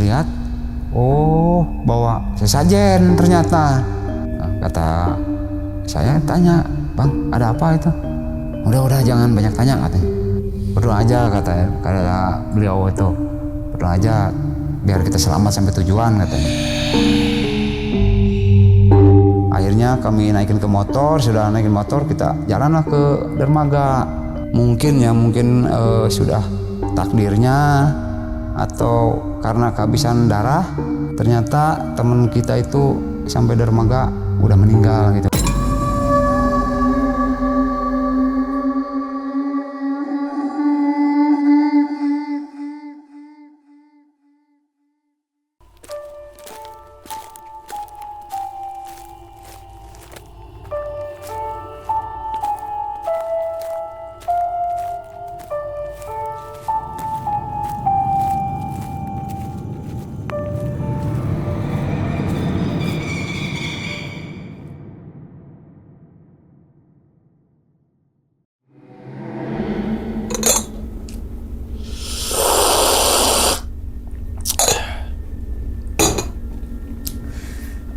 dilihat, oh bawa sesajen ternyata. Nah, kata saya tanya, bang ada apa itu? Udah jangan banyak tanya katanya. Berdoa aja kata beliau itu. Berdoa aja biar kita selamat sampai tujuan katanya. Akhirnya kami naikin ke motor, sudah naikin motor kita jalanlah ke dermaga. Mungkin sudah takdirnya atau karena kehabisan darah, ternyata teman kita itu sampai dermaga udah meninggal gitu.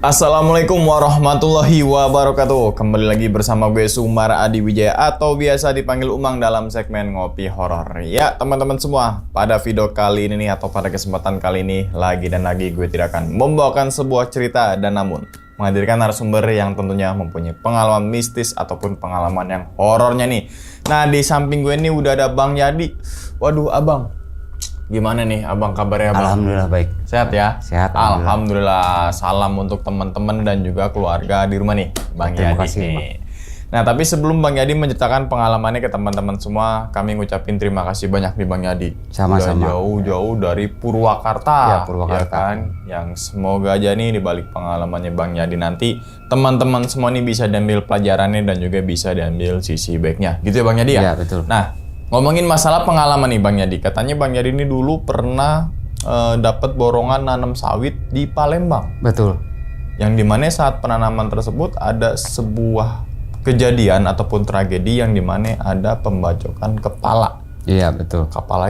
Assalamualaikum warahmatullahi wabarakatuh. Kembali lagi bersama gue Sumar Adi Wijaya atau biasa dipanggil Umang dalam segmen Ngopi Horor. Ya teman-teman semua, pada video kali ini atau pada kesempatan kali ini lagi gue tidak akan membawakan sebuah cerita dan namun menghadirkan narasumber yang tentunya mempunyai pengalaman mistis ataupun pengalaman yang horornya nih. Nah di samping gue ini udah ada Bang Yadi. Waduh abang, gimana nih abang kabarnya abang? Alhamdulillah baik. Sehat ya? Sehat. Alhamdulillah. Salam untuk teman-teman dan juga keluarga di rumah nih, Bang Terima Yadi kasih, nih. Bang. Nah, tapi sebelum Bang Yadi menceritakan pengalamannya ke teman-teman semua, kami ngucapin terima kasih banyak nih Bang Yadi. Sama-sama. Udah jauh-jauh dari Purwakarta. Ya, Purwakarta. Ya kan? Yang semoga aja nih di balik pengalamannya Bang Yadi nanti teman-teman semua nih bisa diambil pelajarannya dan juga bisa diambil sisi baiknya. Gitu ya Bang Yadi ya? Iya, betul. Nah, ngomongin masalah pengalaman nih Bang Yadi. Katanya Bang Yadi ini dulu pernah dapat borongan nanam sawit di Palembang. Betul. Yang dimana saat penanaman tersebut ada sebuah kejadian ataupun tragedi yang dimana ada pembacokan kepala. Iya, betul. Kepala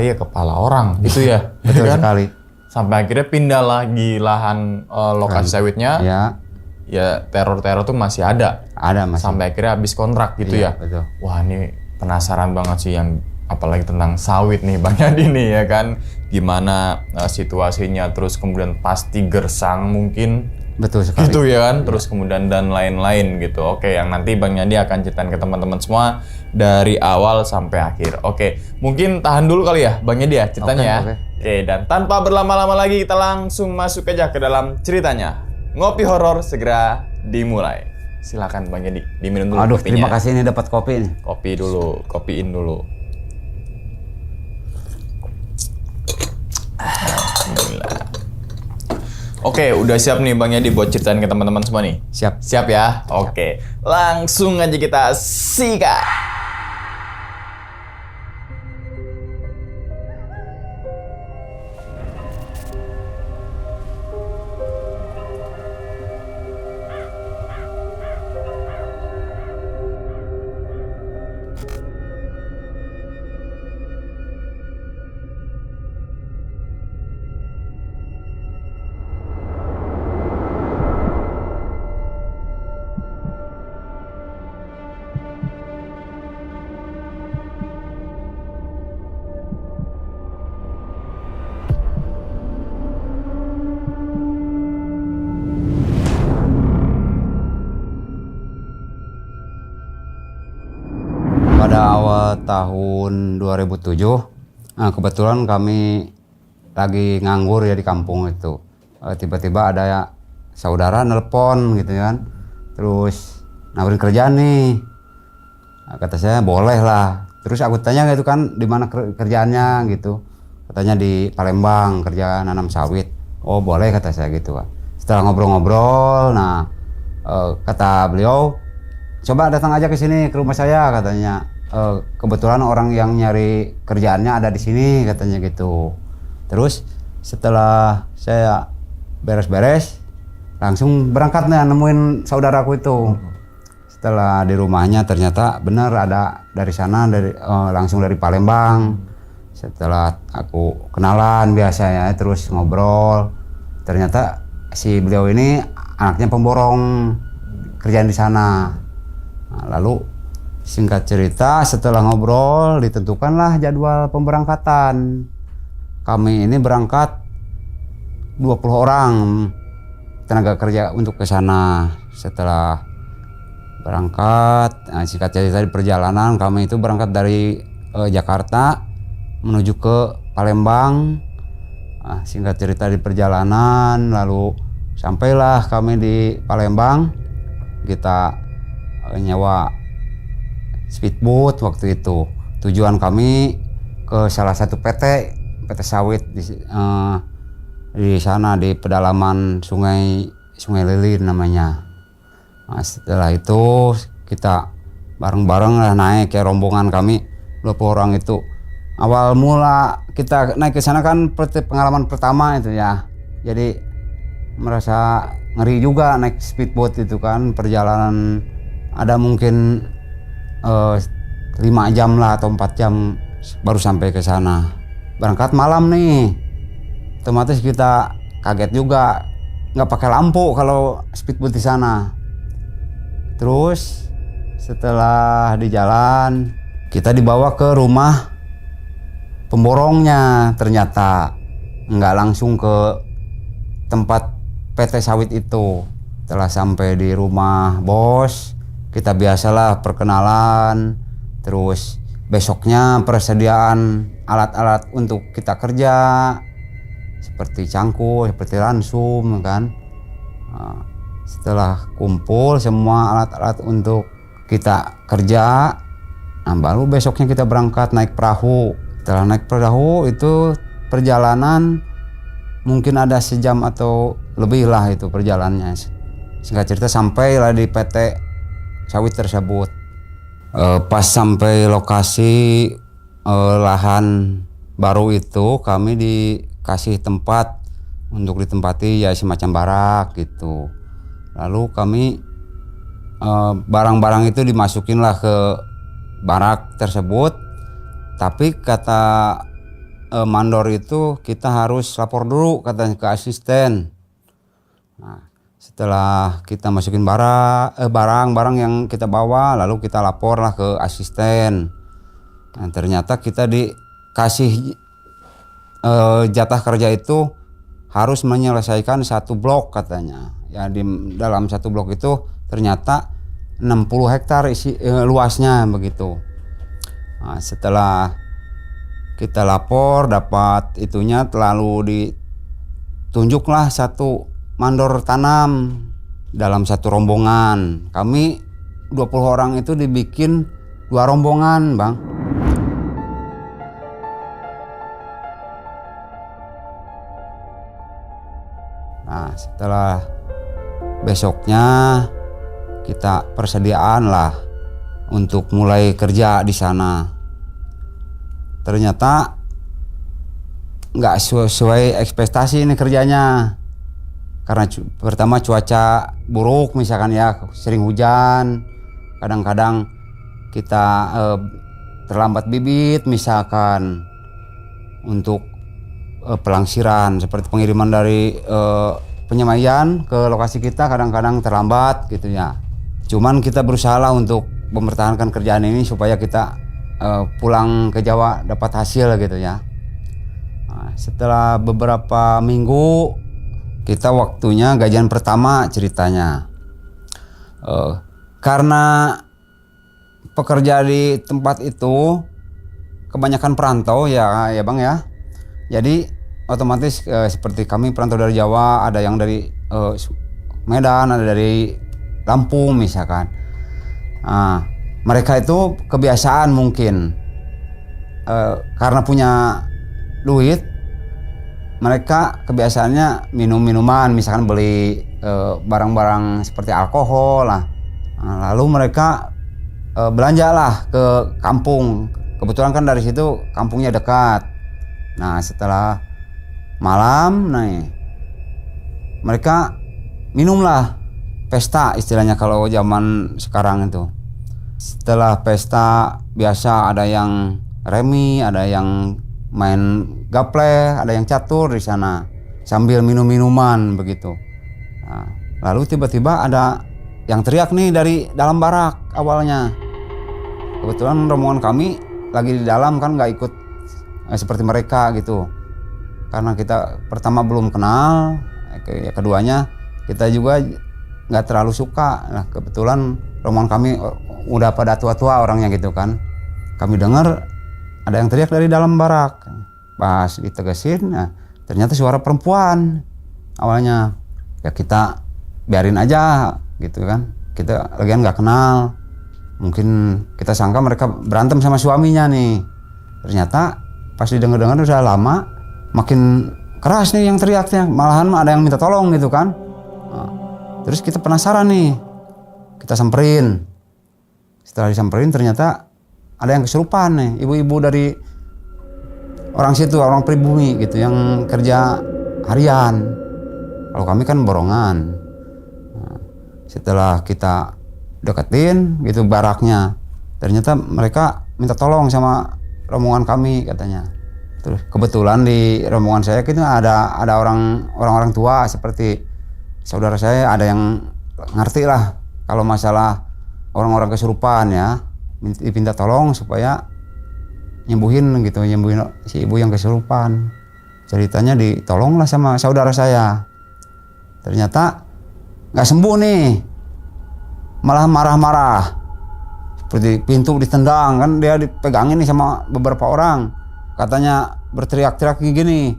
orang gitu ya. Betul kan? sekali. Sampai akhirnya pindah lagi lahan lokasi sawitnya. Ya. Ya teror-teror tuh masih ada. Ada masih. Sampai akhirnya habis kontrak gitu Iya, ya. betul. Wah ini penasaran banget sih yang apalagi tentang sawit nih Bang Yadi nih ya kan. Gimana situasinya, terus kemudian pasti gersang mungkin. Betul sekali. Gitu ya kan, terus kemudian dan lain-lain gitu. Oke, yang nanti Bang Yadi akan ceritain ke teman-teman semua dari awal sampai akhir. Oke, mungkin tahan dulu kali ya Bang Yadi ya ceritanya ya. Oke, dan tanpa berlama-lama lagi kita langsung masuk aja ke dalam ceritanya. Ngopi horor segera dimulai. Silakan Bang Yadi, diminum dulu. Aduh, kopinya. terima kasih ini dapat kopi nih. Kopi dulu, kopiin dulu. Alhamdulillah. Oke, udah siap nih Bang Yadi buat ceritain ke teman-teman semua nih? Siap. Siap ya? Oke, langsung aja kita sikat. Pada awal tahun 2007, nah kebetulan kami lagi nganggur ya di kampung itu. Tiba-tiba ada ya saudara nelpon gitu kan, terus nawarin kerjaan nih. Nah, kata saya boleh lah. Terus aku tanya gitu kan, di mana kerjaannya gitu. Katanya di Palembang, kerja nanam sawit. Oh boleh kata saya gitu kan. Setelah ngobrol-ngobrol, nah kata beliau, coba datang aja ke sini ke rumah saya katanya. Kebetulan orang yang nyari kerjaannya ada di sini katanya gitu. Terus setelah saya beres-beres langsung berangkat nih nemuin saudaraku itu. Setelah di rumahnya ternyata benar ada dari sana langsung dari Palembang. Setelah aku kenalan biasanya, terus ngobrol, ternyata si beliau ini anaknya pemborong, kerjaan di sana. Nah, lalu singkat cerita setelah ngobrol ditentukanlah jadwal pemberangkatan. Kami ini berangkat 20 orang tenaga kerja untuk ke sana. Setelah berangkat, singkat cerita di perjalanan kami itu berangkat dari Jakarta menuju ke Palembang. Singkat cerita di perjalanan, lalu sampailah kami di Palembang. Kita nyewa speedboat waktu itu. Tujuan kami ke salah satu PT sawit di sana di pedalaman Sungai Lilin namanya. Nah, setelah itu kita bareng-bareng lah naik ke rombongan kami 20 orang itu. Awal mula kita naik ke sana kan pengalaman pertama itu ya. Jadi merasa ngeri juga naik speedboat itu kan, perjalanan ada mungkin 5 jam lah atau 4 jam baru sampai ke sana. Berangkat malam nih, otomatis kita kaget juga, nggak pakai lampu kalau speedboat di sana. Terus setelah di jalan kita dibawa ke rumah pemborongnya, ternyata nggak langsung ke tempat PT sawit itu. Setelah sampai di rumah bos, kita biasalah perkenalan, terus besoknya persediaan alat-alat untuk kita kerja seperti cangkul, seperti ransum kan. Setelah kumpul semua alat-alat untuk kita kerja, baru besoknya kita berangkat naik perahu. Setelah naik perahu itu perjalanan mungkin ada sejam atau lebih lah itu perjalanannya. Singkat cerita sampailah di PT sawit tersebut. Pas sampai lokasi lahan baru itu kami dikasih tempat untuk ditempati ya semacam barak gitu. Lalu kami barang-barang itu dimasukinlah ke barak tersebut, tapi kata mandor itu kita harus lapor dulu katanya ke asisten. Nah, setelah kita masukin barang-barang yang kita bawa, lalu kita laporlah ke asisten. Nah, ternyata kita dikasih jatah kerja itu harus menyelesaikan 1 blok katanya. Ya di dalam 1 blok itu ternyata 60 hektar luasnya begitu. Nah, setelah kita lapor dapat itunya, lalu ditunjuklah 1 mandor tanam dalam 1 rombongan. Kami 20 orang itu dibikin 2 rombongan, Bang. Nah, setelah besoknya kita persediaan lah untuk mulai kerja di sana. Ternyata nggak sesuai ekspektasi ini kerjanya. Karena pertama cuaca buruk misalkan ya, sering hujan. Kadang-kadang kita terlambat bibit misalkan untuk pelangsiran, seperti pengiriman dari penyemaian ke lokasi kita kadang-kadang terlambat gitu ya. Cuman kita berusaha untuk mempertahankan kerjaan ini supaya kita pulang ke Jawa dapat hasil gitu ya. Nah, setelah beberapa minggu kita waktunya gajian pertama ceritanya. Karena pekerja di tempat itu kebanyakan perantau ya Bang ya. Jadi otomatis seperti kami perantau dari Jawa, ada yang dari Medan, ada dari Lampung misalkan. Nah, mereka itu kebiasaan mungkin karena punya duit, mereka kebiasaannya minum-minuman, misalkan beli barang-barang seperti alkohol lah. Nah, lalu mereka belanja lah ke kampung. Kebetulan kan dari situ kampungnya dekat. Nah, setelah malam, mereka minumlah, pesta istilahnya kalau zaman sekarang itu. Setelah pesta biasa ada yang remi, ada yang main gaple, ada yang catur di sana sambil minum-minuman begitu. Nah, lalu tiba-tiba ada yang teriak nih dari dalam barak awalnya. Kebetulan rombongan kami lagi di dalam kan nggak ikut seperti mereka gitu. Karena kita pertama belum kenal, keduanya kita juga nggak terlalu suka. Nah kebetulan rombongan kami udah pada tua-tua orangnya gitu kan. Kami dengar ada yang teriak dari dalam barak. Pas ditegesin, nah ternyata suara perempuan awalnya. Ya kita biarin aja gitu kan. Kita lagian nggak kenal. Mungkin kita sangka mereka berantem sama suaminya nih. Ternyata pas didengar-dengar udah lama, makin keras nih yang teriaknya. Malahan ada yang minta tolong gitu kan. Nah, terus kita penasaran nih. Kita samperin. Setelah disamperin ternyata ada yang kesurupan nih. Ibu-ibu dari orang situ, orang pribumi gitu yang kerja harian. Kalau kami kan borongan. Nah, setelah kita deketin gitu baraknya, ternyata mereka minta tolong sama rombongan kami katanya. Terus kebetulan di rombongan saya itu ada orang-orang tua seperti saudara saya, ada yang ngerti lah kalau masalah orang-orang kesurupan ya, minta tolong supaya nyembuhin si ibu yang kesurupan. Ceritanya ditolong lah sama saudara saya. Ternyata nggak sembuh nih, malah marah-marah, seperti pintu ditendang kan, dia dipegangin nih sama beberapa orang, katanya berteriak-teriak gini,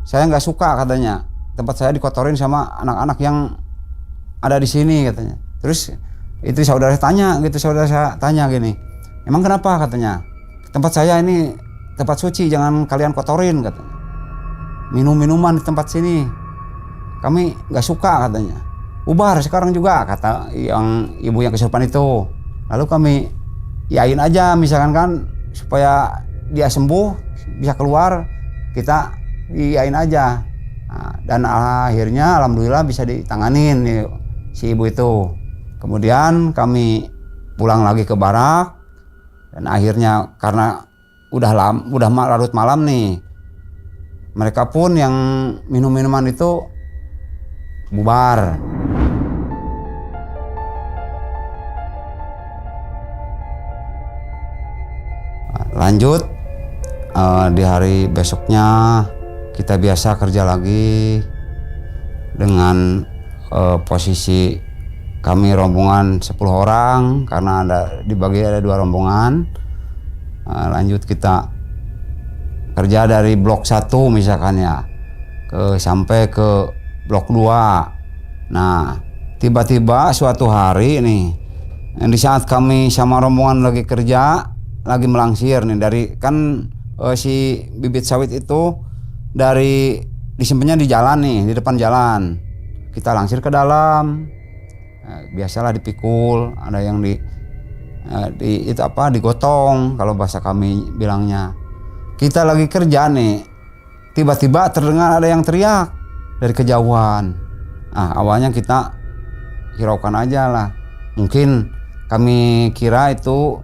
saya nggak suka katanya tempat saya dikotorin sama anak-anak yang ada di sini katanya. Terus itu saudara saya tanya gini, emang kenapa katanya, tempat saya ini tempat suci, jangan kalian kotorin katanya, minum-minuman di tempat sini kami nggak suka katanya. Ubar sekarang juga kata yang ibu yang kesurupan itu. Lalu kami yain aja misalkan kan supaya dia sembuh bisa keluar, kita yain aja. Nah, dan akhirnya alhamdulillah bisa ditanganin nih, si ibu itu. Kemudian kami pulang lagi ke barak dan akhirnya karena udah larut malam nih, mereka pun yang minum-minuman itu bubar. Lanjut di hari besoknya kita biasa kerja lagi dengan posisi kami rombongan 10 orang karena dibagi ada 2 rombongan. Lanjut kita kerja dari blok 1 misalkan ya sampai ke blok 2. Nah tiba-tiba suatu hari nih, di saat kami sama rombongan lagi kerja, lagi melangsir nih dari kan si bibit sawit itu dari disimpannya di jalan nih, di depan jalan. Kita langsir ke dalam. Biasalah dipikul, ada yang digotong kalau bahasa kami bilangnya. Kita lagi kerja nih, tiba-tiba terdengar ada yang teriak dari kejauhan. Nah, awalnya kita hiraukan aja lah. Mungkin kami kira itu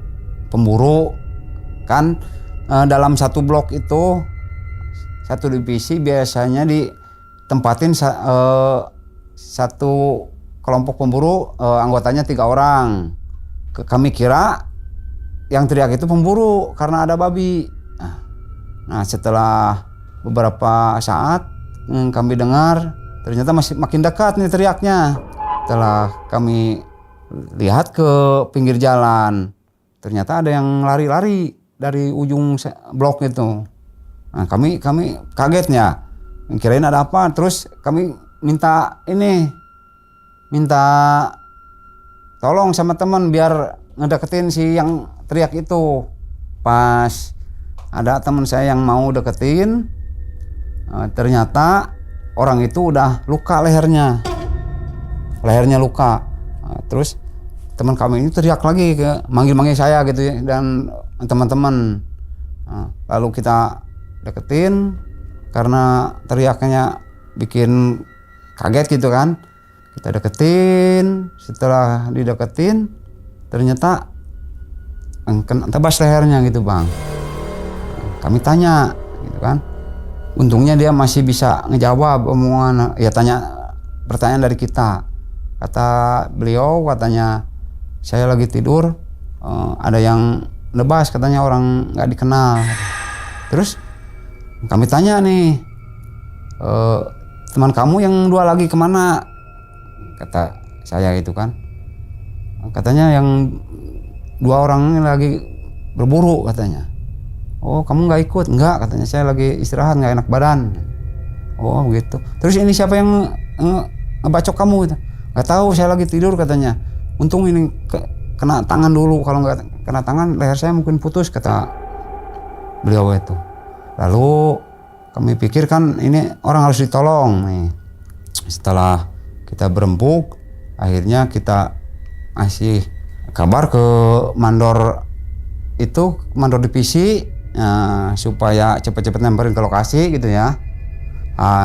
pemburu kan. Dalam satu blok itu, satu divisi biasanya ditempatin satu kelompok pemburu, anggotanya 3 orang. Kami kira yang teriak itu pemburu karena ada babi. Nah setelah beberapa saat kami dengar ternyata masih makin dekat nih teriaknya. Setelah kami lihat ke pinggir jalan, ternyata ada yang lari-lari dari ujung blok itu. Nah, kami kagetnya, kirain ada apa. Terus kami minta tolong sama teman biar ngedeketin si yang teriak itu. Pas ada teman saya yang mau deketin, ternyata orang itu udah luka lehernya luka. Terus teman kami ini teriak lagi manggil saya gitu ya, dan teman-teman. Lalu kita deketin karena teriaknya bikin kaget gitu kan. Kita deketin, setelah dideketin ternyata tebas lehernya gitu bang. kami tanya gitu kan. Untungnya dia masih bisa ngejawab omongan, ya pertanyaan dari kita. Kata beliau, katanya saya lagi tidur, ada yang lebas, katanya orang nggak dikenal. Terus kami tanya nih, teman kamu yang 2 lagi kemana? Kata saya itu kan. Katanya yang 2 orang ini lagi berburu katanya. Oh, kamu nggak ikut? Nggak, katanya saya lagi istirahat, nggak enak badan. Oh begitu. Terus ini siapa yang ngebacok kamu? Gitu. Nggak tahu, saya lagi tidur katanya. Untung ini kena tangan dulu, kalau nggak kena tangan leher saya mungkin putus, kata beliau itu. Lalu kami pikirkan ini orang harus ditolong nih. Setelah kita berembuk, akhirnya kita ngasih kabar ke mandor itu, mandor divisi, supaya cepat-cepat nyamperin ke lokasi gitu ya.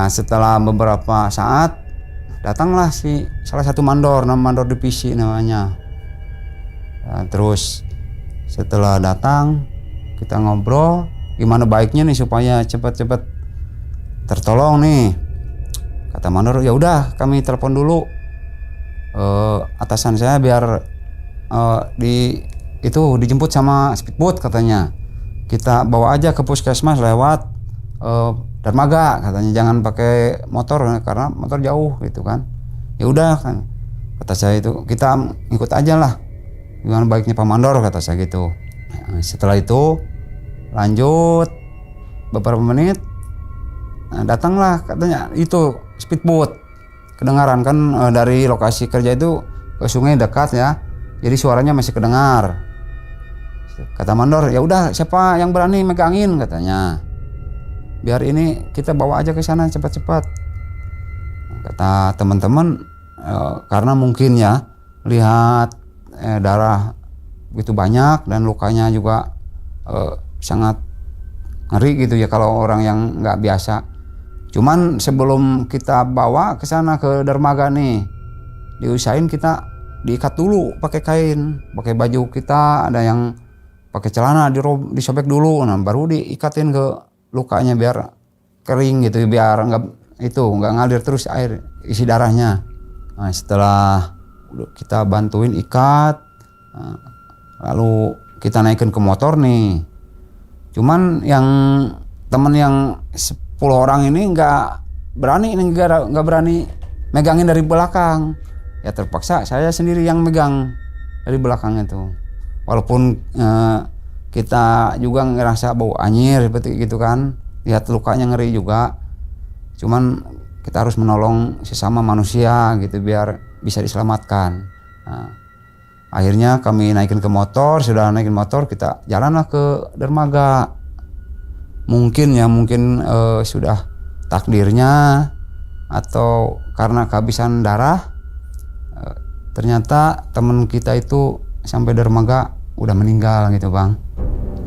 Setelah beberapa saat datanglah si salah satu mandor, mandor divisi namanya. Terus setelah datang kita ngobrol gimana baiknya nih supaya cepat-cepat tertolong nih. Kata mandor, ya udah kami telepon dulu atasan saya biar dijemput sama speedboat katanya. Kita bawa aja ke puskesmas lewat dermaga katanya, jangan pakai motor karena motor jauh gitu kan. Ya udah kan, kata saya itu kita ikut aja lah, gimana baiknya Pak Mandor, kata saya gitu. Setelah itu lanjut beberapa menit, datanglah katanya itu speedboat. Kedengaran kan dari lokasi kerja itu ke sungai dekat ya, jadi suaranya masih kedengar. Kata mandor, ya udah siapa yang berani megangin katanya, biar ini kita bawa aja ke sana cepat-cepat. Kata teman-teman, karena mungkin ya lihat darah begitu banyak dan lukanya juga sangat ngeri gitu ya kalau orang yang nggak biasa. Cuman sebelum kita bawa ke sana ke dermaga nih, diusahain kita diikat dulu pakai kain, pakai baju kita, ada yang pakai celana disobek dulu, nah baru diikatin ke lukanya biar kering gitu, biar nggak ngalir terus air isi darahnya. Nah, setelah kita bantuin ikat, lalu kita naikin ke motor nih. Cuman yang temen yang 10 orang ini nggak berani megangin dari belakang. Ya terpaksa saya sendiri yang megang dari belakang itu. Walaupun kita juga ngerasa bau anyir seperti gitu kan, lihat lukanya ngeri juga. Cuman kita harus menolong sesama manusia gitu biar bisa diselamatkan. Nah, akhirnya kami naikin ke motor, sudah naikin motor kita jalanlah ke dermaga. Mungkin sudah takdirnya atau karena kehabisan darah, ternyata teman kita itu sampai dermaga udah meninggal gitu bang.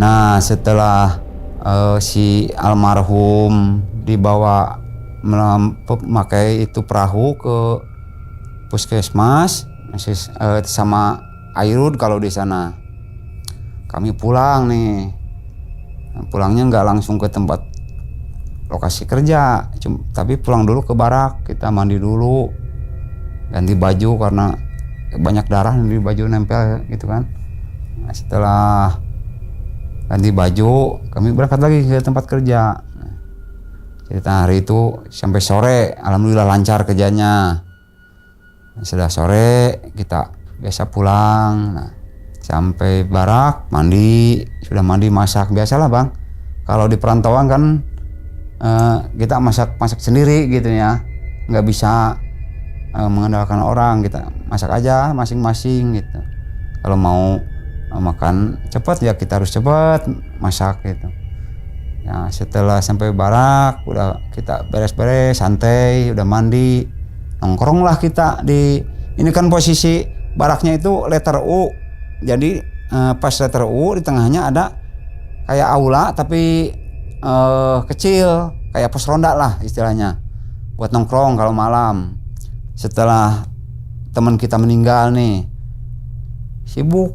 Nah setelah si almarhum dibawa memakai itu perahu ke puskesmas sama Airud kalau di sana, kami pulang nih. Pulangnya nggak langsung ke tempat lokasi kerja, tapi pulang dulu ke barak, kita mandi dulu, ganti baju karena banyak darah di baju nempel gitu kan. Nah, setelah ganti baju kami berangkat lagi ke tempat kerja. Cerita hari itu sampai sore, alhamdulillah lancar kerjanya. Sudah sore kita biasa pulang. Nah, sampai barak mandi, sudah mandi masak biasalah bang. Kalau di perantauan kan kita masak sendiri gitu ya, nggak bisa mengandalkan orang, kita masak aja masing-masing gitu. Kalau mau makan cepat ya kita harus cepat masak gitu. Ya setelah sampai barak udah kita beres-beres santai, udah mandi, nongkrong lah kita di ini kan posisi baraknya itu letter U. Jadi pas letter U di tengahnya ada kayak aula tapi kecil, kayak pos ronda lah istilahnya, buat nongkrong kalau malam. Setelah teman kita meninggal nih, sibuk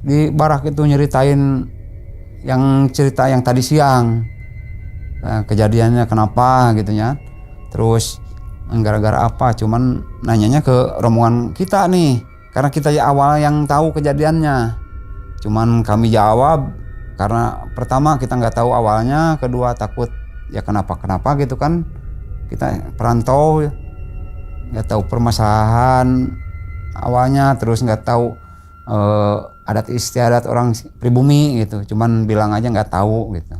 di barak itu nyeritain yang cerita yang tadi siang, kejadiannya kenapa gitu ya, terus gara-gara apa, cuman nanyanya ke rombongan kita nih, karena kita ya awal yang tahu kejadiannya. Cuman kami jawab karena pertama kita nggak tahu awalnya, kedua takut ya kenapa gitu kan, kita perantau nggak tahu permasalahan awalnya, terus nggak tahu adat istiadat orang pribumi gitu, cuman bilang aja nggak tahu gitu.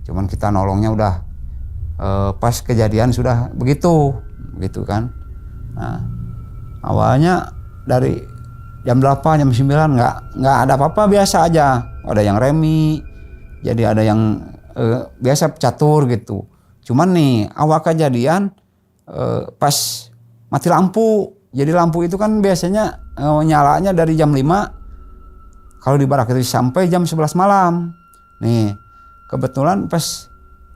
Cuman kita nolongnya udah pas kejadian sudah begitu kan. Nah, awalnya dari jam 8 jam 9 nggak ada apa-apa, biasa aja. Ada yang remi, jadi ada yang biasa catur gitu. Cuman nih awal kejadian pas mati lampu. Jadi lampu itu kan biasanya nyalanya dari jam 5 kalau di barak itu sampai jam 11 malam. Nih kebetulan pas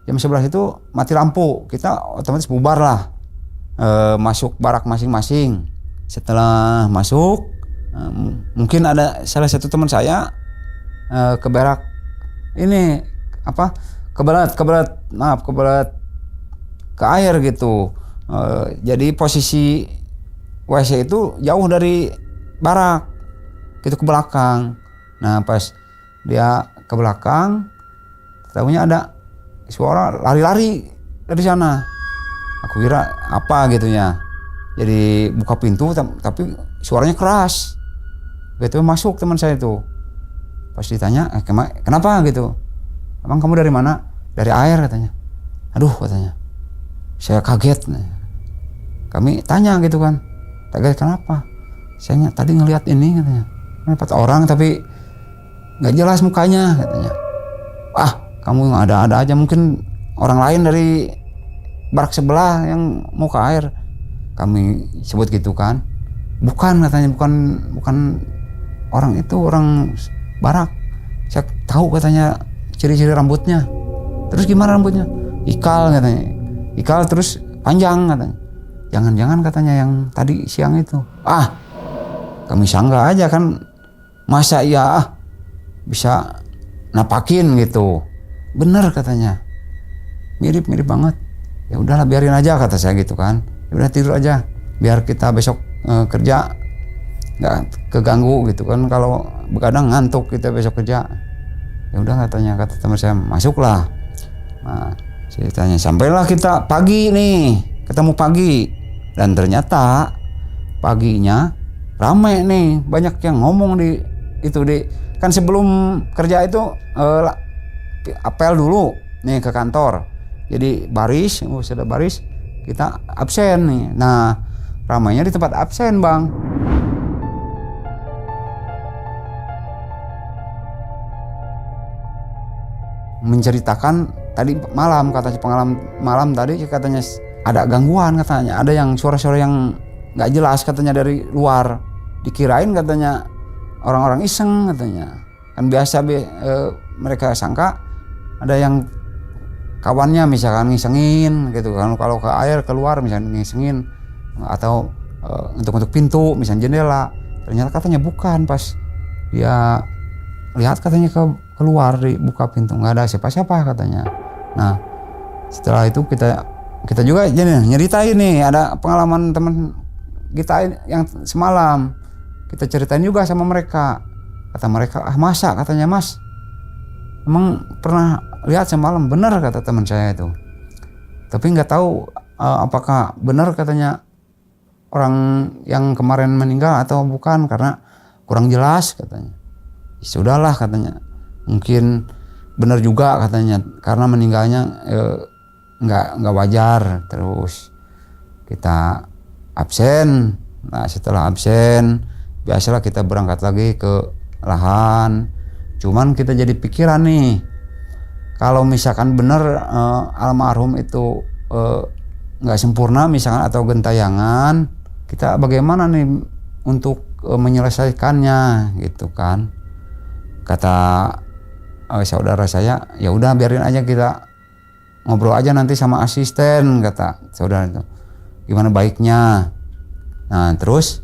jam 11 itu mati lampu, kita otomatis bubar lah, masuk barak masing-masing. Setelah masuk mungkin ada salah satu teman saya ke barak ini kebelet ke air gitu. Jadi posisi WC itu jauh dari barak, gitu ke belakang. Nah pas dia ke belakang, tahunya ada suara lari-lari dari sana. Aku kira apa gitu ya. Jadi buka pintu tapi suaranya keras. Begitu masuk teman saya itu. Pas ditanya, kenapa gitu? Emang kamu dari mana? Dari air katanya. Aduh katanya. Saya kaget. Kami tanya gitu kan. Kaget kenapa? Saya tadi ngelihat ini katanya. 4 orang tapi nggak jelas mukanya katanya. Kamu ada aja, mungkin orang lain dari barak sebelah yang mau ke air. Kami sebut gitu kan. Bukan katanya, bukan orang itu, orang barak. Saya tahu katanya ciri-ciri rambutnya. Terus gimana rambutnya? Ikal katanya. Ikal terus panjang katanya. Jangan-jangan katanya yang tadi siang itu. Kami sangka aja kan, masa iya bisa napakin gitu. Bener katanya, mirip banget. Ya udahlah biarin aja kata saya gitu kan. Ya udah tidur aja, biar kita besok kerja nggak keganggu gitu kan. Kalau begadang ngantuk kita besok kerja. Ya udah katanya, kata teman saya, masuklah. Nah ceritanya sampailah kita pagi nih, ketemu pagi, dan ternyata paginya ramai nih, banyak yang ngomong di kan sebelum kerja itu apel dulu nih ke kantor. Jadi baris, sudah baris, kita absen nih. Nah, ramainya di tempat absen, Bang. Menceritakan tadi malam, kata pengalaman malam tadi katanya ada gangguan, katanya ada yang suara-suara yang nggak jelas katanya dari luar. Dikirain katanya orang-orang iseng katanya. Kan biasa mereka sangka ada yang kawannya misalkan ngisengin gitu kan, kalau ke air keluar misalnya ngisengin, atau untuk pintu misalnya jendela. Ternyata katanya bukan, pas dia lihat katanya keluar dibuka pintu nggak ada siapa-siapa katanya. Nah setelah itu kita juga jadi nyeritain nih, ada pengalaman teman kita yang semalam, kita ceritain juga sama mereka. Kata mereka, masa katanya, Mas emang pernah lihat semalam? Benar kata teman saya itu, tapi nggak tahu apakah benar katanya orang yang kemarin meninggal atau bukan, karena kurang jelas katanya. Sudahlah katanya, mungkin benar juga katanya, karena meninggalnya nggak wajar. Terus kita absen. Nah setelah absen biasalah kita berangkat lagi ke lahan. Cuman kita jadi pikiran nih, kalau misalkan benar almarhum itu nggak sempurna misalkan atau gentayangan, kita bagaimana nih untuk menyelesaikannya gitu kan. Kata saudara saya, ya udah biarin aja, kita ngobrol aja nanti sama asisten, kata saudara itu, gimana baiknya. Nah terus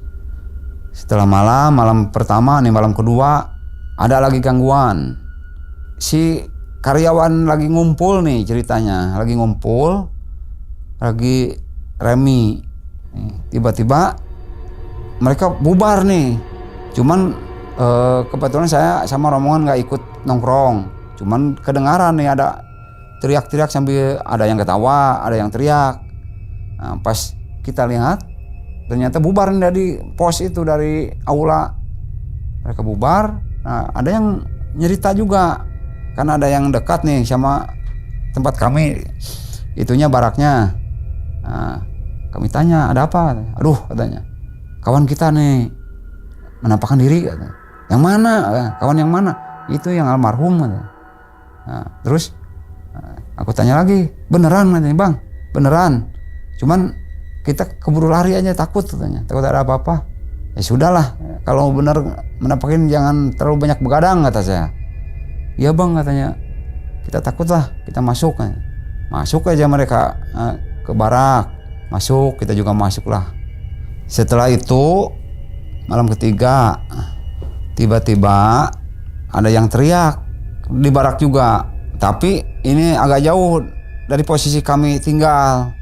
setelah malam pertama nih, malam kedua ada lagi gangguan. si karyawan lagi ngumpul nih ceritanya, lagi ngumpul, lagi remi. Tiba-tiba mereka bubar nih. Cuman kebetulan saya sama rombongan nggak ikut nongkrong. Cuman kedengaran nih ada teriak-teriak sambil ada yang ketawa, ada yang teriak. Nah, pas kita lihat ternyata bubar nih dari pos itu, dari aula. Mereka bubar. Nah, ada yang nyerita juga. Karena ada yang dekat nih sama tempat kami, itunya baraknya. Nah, kami tanya ada apa? Aduh, katanya kawan kita nih menampakkan diri, katanya. Yang mana? Kawan yang mana? Itu yang almarhum, katanya. Nah, terus aku tanya lagi, beneran, katanya, bang, beneran. Cuman kita keburu lari aja, takut, katanya, takut ada apa-apa. Ya sudahlah, kalau benar menampakin jangan terlalu banyak begadang, kata saya. Iya bang, katanya, kita takut lah, kita masuk. Masuk aja mereka ke barak, masuk, kita juga masuk lah. Setelah itu malam ketiga tiba-tiba ada yang teriak di barak juga, tapi ini agak jauh dari posisi kami tinggal.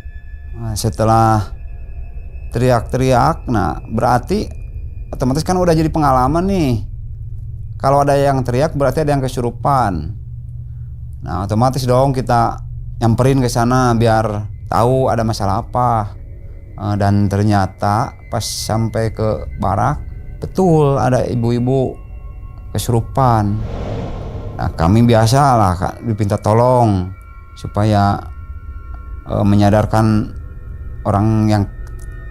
Nah, setelah teriak-teriak, nah berarti otomatis kan udah jadi pengalaman nih. Kalau ada yang teriak berarti ada yang kesurupan. Nah, otomatis dong kita nyamperin ke sana biar tahu ada masalah apa. Dan ternyata pas sampai ke barak, betul ada ibu-ibu kesurupan. Nah, kami biasalah dipinta tolong supaya menyadarkan orang yang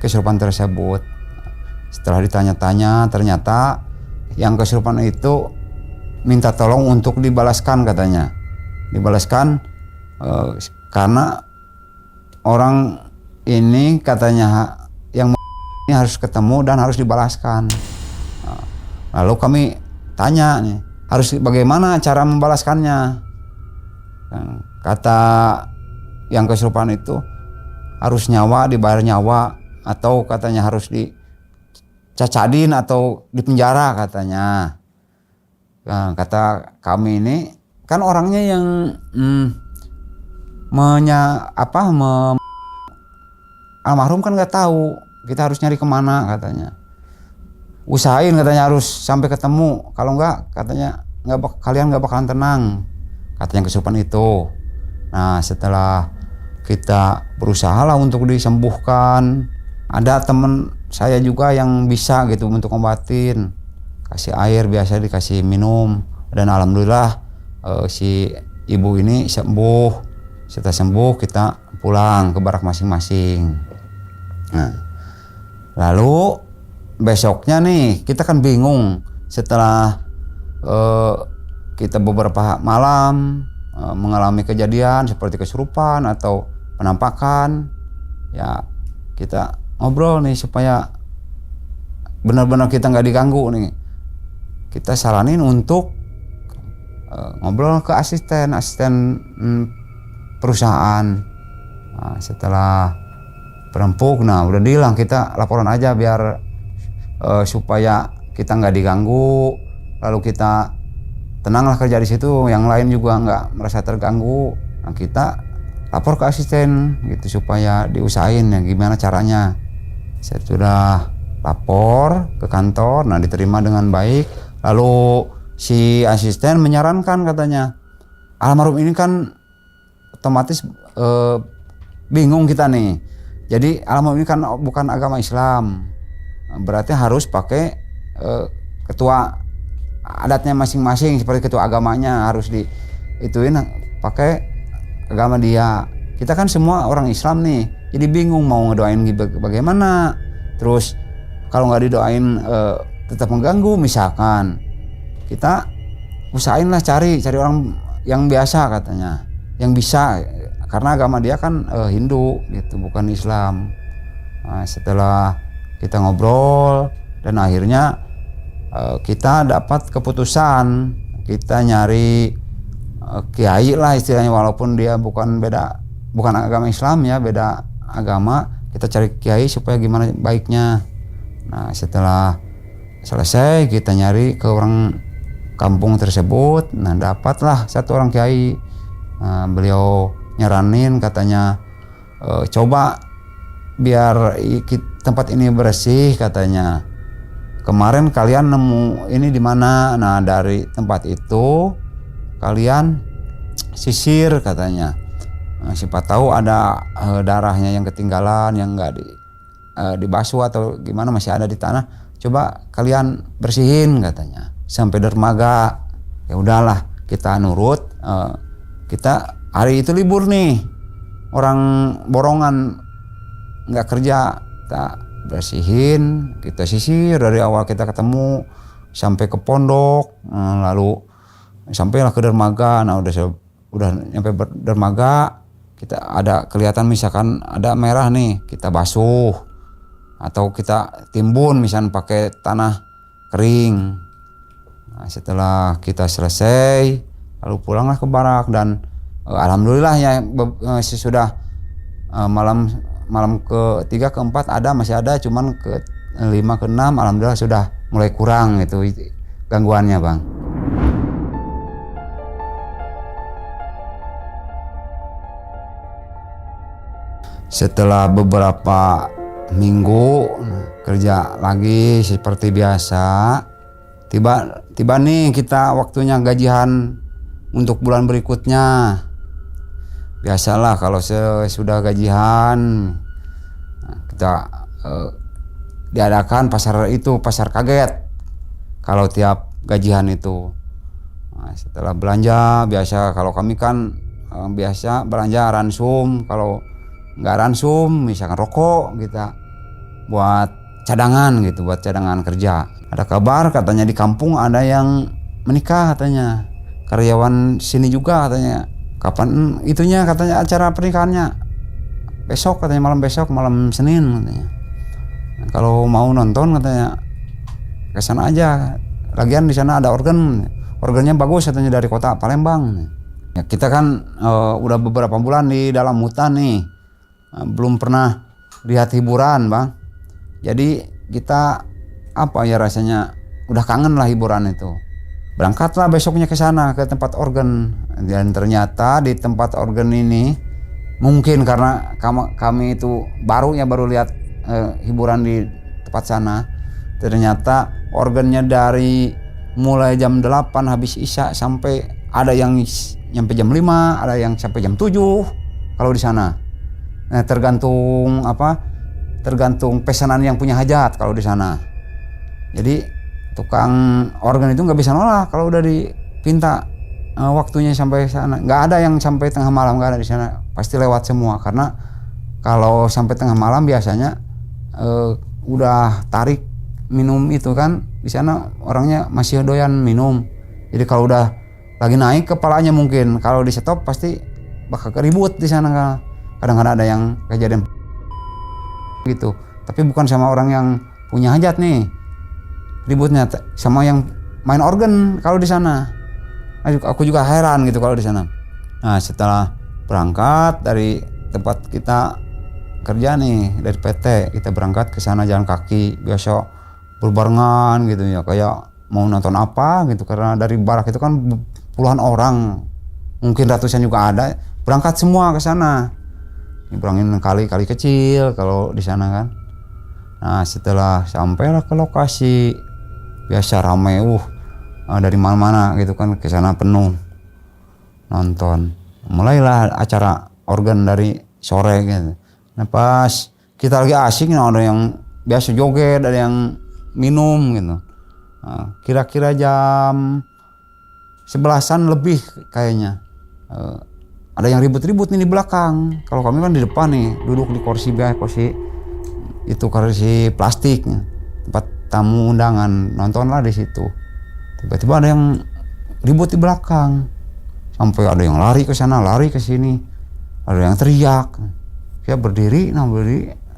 kesurupan tersebut. Setelah ditanya-tanya, ternyata yang kesurupan itu minta tolong untuk dibalaskan, katanya. Dibalaskan karena orang ini, katanya, yang ini harus ketemu dan harus dibalaskan. Lalu kami tanya nih, harus bagaimana cara membalaskannya? Kata yang kesurupan itu harus nyawa, dibayar nyawa, atau katanya harus dicacadin atau dipenjara, katanya. Nah, kata kami ini kan orangnya yang almarhum kan nggak tahu, kita harus nyari kemana, katanya. Usahain, katanya, harus sampai ketemu, kalau nggak, katanya, kalian nggak bakalan tenang, katanya kesurupan itu. Nah, setelah kita berusaha lah untuk disembuhkan, ada temen saya juga yang bisa gitu untuk ngobatin, kasih air, biasa dikasih minum, dan alhamdulillah si ibu ini sembuh. Setelah sembuh kita pulang ke barak masing-masing. Nah, lalu besoknya nih kita kan bingung setelah kita beberapa malam mengalami kejadian seperti kesurupan atau penampakan. Ya, kita ngobrol nih supaya benar-benar kita nggak diganggu nih. Kita saranin untuk ngobrol ke asisten perusahaan. Nah, setelah berempuk, nah udah bilang kita laporan aja biar supaya kita nggak diganggu, lalu kita tenanglah kerja di situ, yang lain juga nggak merasa terganggu. Nah, kita lapor ke asisten gitu supaya diusahain ya gimana caranya. Saya sudah lapor ke kantor, nah diterima dengan baik. Lalu si asisten menyarankan, katanya, almarhum ini kan otomatis bingung kita nih. Jadi almarhum ini kan bukan agama Islam, berarti harus pakai ketua adatnya masing-masing, seperti ketua agamanya harus diituin pakai agama dia. Kita kan semua orang Islam nih, jadi bingung mau ngedoain bagaimana. Terus kalau nggak didoain tetap mengganggu, misalkan kita usahain lah cari orang yang biasa, katanya, yang bisa, karena agama dia kan Hindu gitu, bukan Islam. Nah, setelah kita ngobrol dan akhirnya kita dapat keputusan, kita nyari kiai lah istilahnya, walaupun dia bukan agama Islam ya, beda agama, kita cari kiai supaya gimana baiknya. Nah, setelah selesai kita nyari ke orang kampung tersebut. Nah, dapatlah satu orang kiai. Beliau nyaranin katanya, coba biar tempat ini bersih katanya. Kemarin kalian nemu ini di mana? Nah, dari tempat itu kalian sisir katanya. Siapa tahu ada darahnya yang ketinggalan, yang nggak dibasuh atau gimana, masih ada di tanah. Coba kalian bersihin katanya sampai dermaga. Ya udahlah, kita nurut. Kita hari itu libur nih, orang borongan nggak kerja, kita bersihin, kita sisir dari awal kita ketemu sampai ke pondok, lalu sampailah ke dermaga. Nah, udah nyampe dermaga, kita ada kelihatan misalkan ada merah nih, kita basuh atau kita timbun misalkan pakai tanah kering. Nah, setelah kita selesai, lalu pulanglah ke barak. Dan alhamdulillah ya, sesudah malam ke-3 ke-4 masih ada, cuman ke-5 ke-6 alhamdulillah sudah mulai kurang itu gangguannya, Bang. Setelah beberapa minggu kerja lagi seperti biasa, tiba nih kita waktunya gajian untuk bulan berikutnya. Biasalah kalau sudah gajian, kita diadakan pasar kaget kalau tiap gajian itu. Nah, setelah belanja, biasa kalau kami kan biasa belanja ransum. Kalau nggak ransum misalkan rokok, kita buat cadangan gitu, buat cadangan kerja. Ada kabar katanya di kampung ada yang menikah katanya, karyawan sini juga katanya. Kapan itunya katanya acara pernikahannya? Besok katanya, malam Senin katanya. Nah, kalau mau nonton katanya ke sana aja. Lagian di sana ada organnya bagus katanya dari kota Palembang. Ya, kita kan udah beberapa bulan di dalam hutan nih, belum pernah lihat hiburan, Bang. Jadi kita rasanya udah kangen lah hiburan itu. Berangkatlah besoknya ke sana, ke tempat organ. Dan ternyata di tempat organ ini, mungkin karena kami itu baru lihat hiburan di tempat sana, ternyata organnya dari mulai jam 8 habis isya sampai ada yang nyampe jam 5, ada yang sampai jam 7 kalau di sana. Nah, tergantung pesanan yang punya hajat kalau di sana. Jadi tukang organ itu nggak bisa nolak kalau udah dipinta waktunya sampai sana. Nggak ada yang sampai tengah malam, nggak ada di sana, pasti lewat semua. Karena kalau sampai tengah malam biasanya udah tarik minum itu kan, di sana orangnya masih doyan minum. Jadi kalau udah lagi naik kepalanya, mungkin kalau di stop pasti bakal keribut di sana. Kadang-kadang ada yang kejadian gitu, tapi bukan sama orang yang punya hajat nih ributnya, sama yang main organ kalau di sana. Aku juga heran gitu kalau di sana. Nah, setelah berangkat dari tempat kita kerja nih, dari PT, kita berangkat ke sana jalan kaki, biasa berbarengan gitu ya, kayak mau nonton apa gitu. Karena dari barak itu kan puluhan orang, mungkin ratusan juga ada, berangkat semua ke sana. Nyebrangin kali kecil kalau di sana kan. Nah, setelah sampailah ke lokasi, biasa ramai, dari mana-mana gitu kan, ke sana penuh nonton. Mulailah acara organ dari sore gitu. Nah, pas kita lagi asik, ada yang biasa joget, ada yang minum gitu. Nah, kira-kira jam 11-an lebih kayaknya. Ada yang ribut-ribut nih di belakang. Kalau kami kan di depan nih, duduk di kursi plastik, tempat tamu undangan, nontonlah di situ. Tiba-tiba ada yang ribut di belakang, sampai ada yang lari ke sana, lari ke sini, ada yang teriak. Saya berdiri,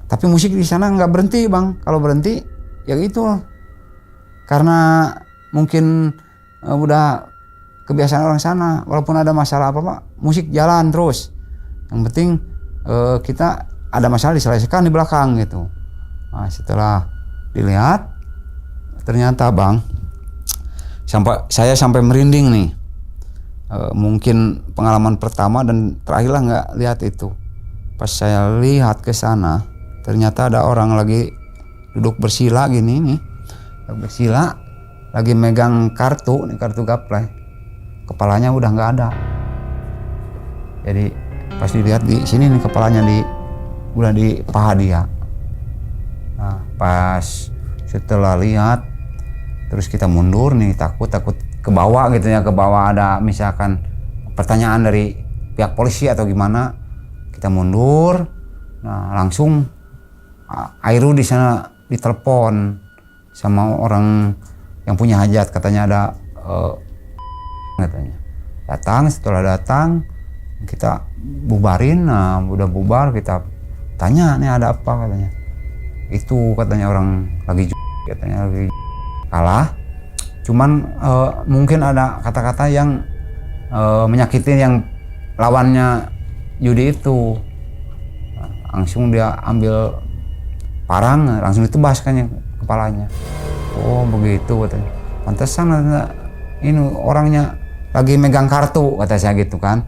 tapi musik di sana nggak berhenti, Bang. Kalau berhenti, ya itu, karena mungkin udah kebiasaan orang sana. Walaupun ada masalah apa, musik jalan terus. Yang penting kita ada masalah diselesaikan di belakang gitu. Nah, setelah dilihat, ternyata, Bang, saya sampai merinding nih. Mungkin pengalaman pertama dan terakhir lah nggak lihat itu. Pas saya lihat ke sana, ternyata ada orang lagi duduk bersila gini nih, bersila, lagi megang kartu gaplay. Kepalanya udah nggak ada. Jadi pas dilihat di sini nih kepalanya udah di paha dia. Nah, pas setelah lihat, terus kita mundur nih, takut ke bawah gitu ya, ke bawah ada misalkan pertanyaan dari pihak polisi atau gimana. Kita mundur, nah langsung Airu di sana ditelepon sama orang yang punya hajat, katanya ada katanya. Setelah datang kita bubarin, nah udah bubar kita tanya nih ada apa katanya. Itu katanya orang lagi katanya lagi kalah. Cuman mungkin ada kata-kata yang menyakiti yang lawannya judi itu. Langsung dia ambil parang, langsung ditebas kan kepalanya. Oh begitu katanya. Pantesan ini orangnya lagi megang kartu, kata saya gitu kan.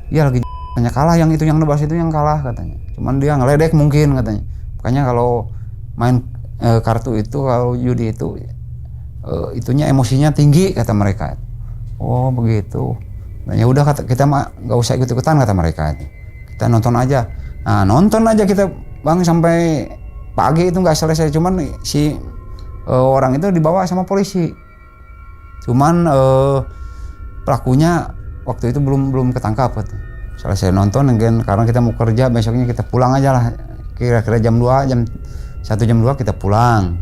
Iya lagi katanya kalah, yang itu yang nebas itu yang kalah katanya. Cuman dia ngeledek mungkin katanya. Makanya kalau main kartu itu, kalau judi itu itunya emosinya tinggi kata mereka. Oh begitu. Nah, ya udah kita mah nggak usah ikut-ikutan kata mereka. Kita nonton aja. Nah nonton aja kita bang sampai pagi itu nggak selesai. Cuman si orang itu dibawa sama polisi. Cuman pelakunya waktu itu belum ketangkap. Selesai nonton karena kita mau kerja, besoknya kita pulang aja lah. Kira-kira jam 2, jam 1 jam 2 kita pulang.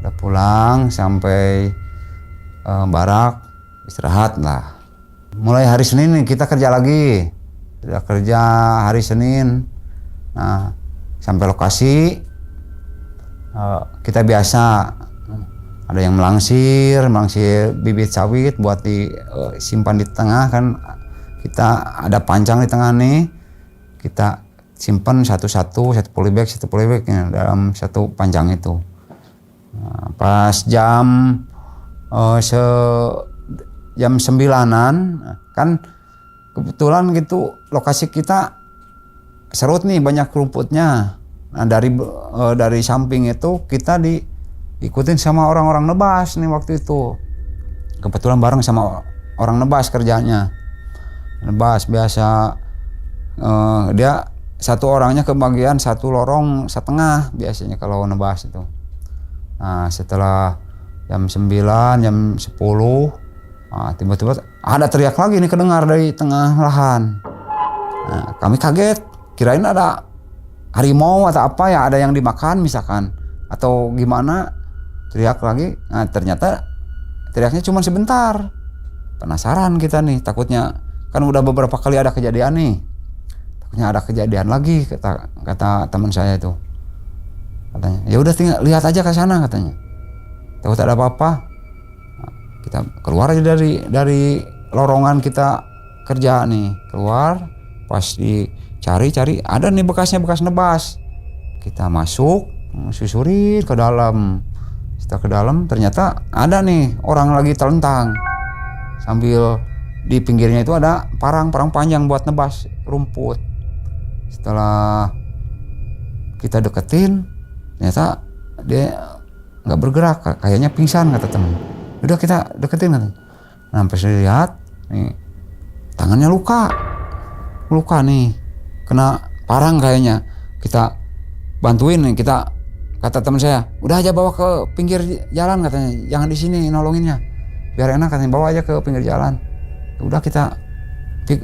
Udah pulang sampai barak, istirahat lah. Mulai hari Senin nih kita kerja lagi. Udah kerja hari Senin. Nah, sampai lokasi kita biasa ada yang melangsir bibit sawit buat disimpan di tengah kan. Kita ada pancang di tengah nih. Kita simpan satu polybag dalam satu pancang itu. Nah, pas jam 9-an kan kebetulan gitu lokasi kita serut nih, banyak rumputnya. Nah dari samping itu kita diikutin sama orang-orang nebas nih waktu itu. Kebetulan bareng sama orang nebas kerjanya. Nebas biasa dia satu orangnya kebagian satu lorong setengah biasanya kalau nebas itu. Nah setelah jam 9, jam 10, nah, tiba-tiba ada teriak lagi nih kedengar dari tengah lahan. Nah, kami kaget, kirain ada harimau atau apa ya, ada yang dimakan misalkan atau gimana. Teriak lagi, nah ternyata teriaknya cuma sebentar. Penasaran kita nih, takutnya kan udah beberapa kali ada kejadian nih. Takutnya ada kejadian lagi, kata teman saya itu. Katanya, ya udah tinggal lihat aja ke sana katanya. Takut ada apa-apa. Kita keluar aja dari lorongan kita kerja nih, keluar pas dicari ada nih bekas nebas. Kita masuk, susurin ke dalam. Setelah ke dalam ternyata ada nih orang lagi telentang. Sambil di pinggirnya itu ada parang panjang buat nebas rumput. Setelah kita deketin, ternyata dia nggak bergerak, kayaknya pingsan kata teman. Udah kita deketin kan. Nah pas lihat nih tangannya luka nih, kena parang kayaknya. Kita bantuin nih, kata teman saya, udah aja bawa ke pinggir jalan katanya, jangan di sini nolonginnya, biar enak katanya, bawa aja ke pinggir jalan. Udah kita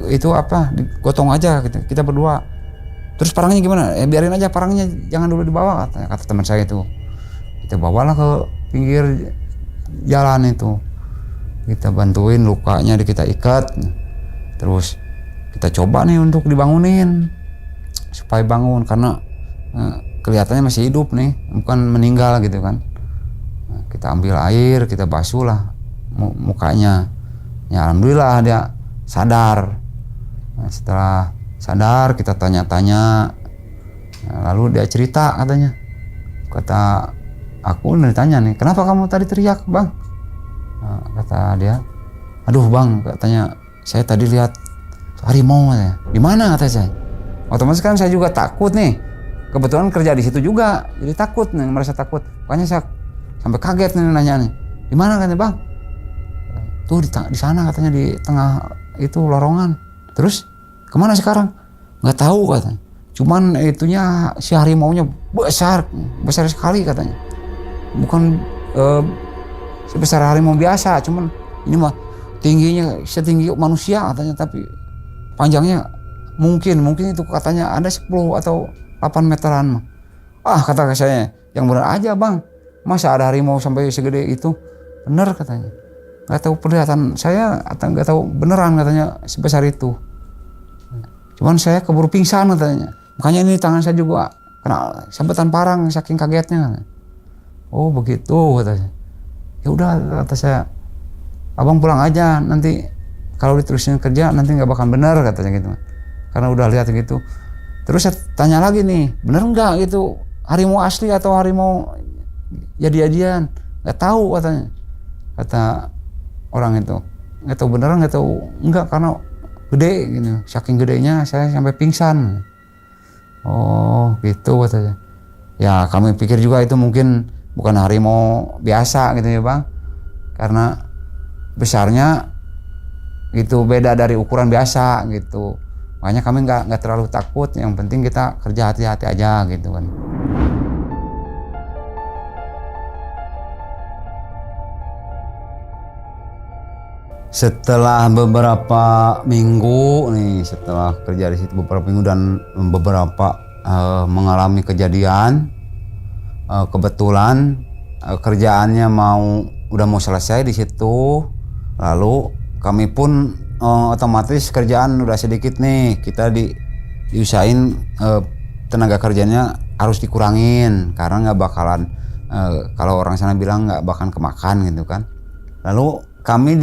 itu digotong aja kita berdua. Terus parangnya gimana? Biarin aja parangnya, jangan dulu dibawa kata teman saya itu. Kita bawalah ke pinggir jalan itu, kita bantuin lukanya, kita ikat, terus kita coba nih untuk dibangunin supaya bangun karena kelihatannya masih hidup nih, bukan meninggal gitu kan. Nah, kita ambil air, kita basuh lah mukanya. Ya alhamdulillah dia sadar. Nah, setelah sadar kita tanya-tanya, nah, lalu dia cerita katanya, kata aku ditanya nih, kenapa kamu tadi teriak bang? Kata dia, aduh bang, katanya saya tadi lihat harimau katanya. Di mana kata saya. Otomatis kan saya juga takut nih. Kebetulan kerja di situ juga, jadi takut nih, merasa takut. Makanya saya sampai kaget nih nanya nih, di mana katanya bang? Tuh di sana katanya, di tengah itu lorongan. Terus kemana sekarang? Nggak tahu katanya. Cuman itunya si harimaunya besar sekali katanya. Bukan sebesar harimau biasa, cuman ini mah tingginya setinggi manusia katanya, tapi panjangnya mungkin itu katanya ada 10 atau 8 meteran. Kata saya, yang benar aja bang, masa ada harimau sampai segede itu? Bener katanya. Nggak tahu penglihatan saya atau nggak tahu beneran katanya sebesar itu. Cuman saya keburu pingsan katanya. Makanya ini tangan saya juga kena sabetan parang saking kagetnya. Oh begitu katanya. Ya udah kata saya, abang pulang aja, nanti kalau diterusin kerja nanti nggak bakal bener katanya gitu. Karena udah lihat gitu. Terus saya tanya lagi nih, bener nggak gitu harimau asli atau harimau jadi-jadian? Nggak tahu katanya. Kata orang itu, nggak tahu beneran, nggak tahu enggak, karena gede gitu. Saking gedenya saya sampai pingsan. Oh gitu katanya. Ya kami pikir juga itu mungkin bukan harimau biasa gitu ya bang, karena besarnya gitu beda dari ukuran biasa gitu. Makanya kami nggak terlalu takut, yang penting kita kerja hati-hati aja gitu kan. Setelah beberapa minggu nih, setelah kerja di situ beberapa minggu dan beberapa mengalami kejadian, kebetulan kerjaannya udah mau selesai di situ, lalu kami pun otomatis kerjaan udah sedikit nih, kita diusahain tenaga kerjanya harus dikurangin karena nggak bakalan kalau orang sana bilang nggak bakalan kemakan gitu kan. Lalu kami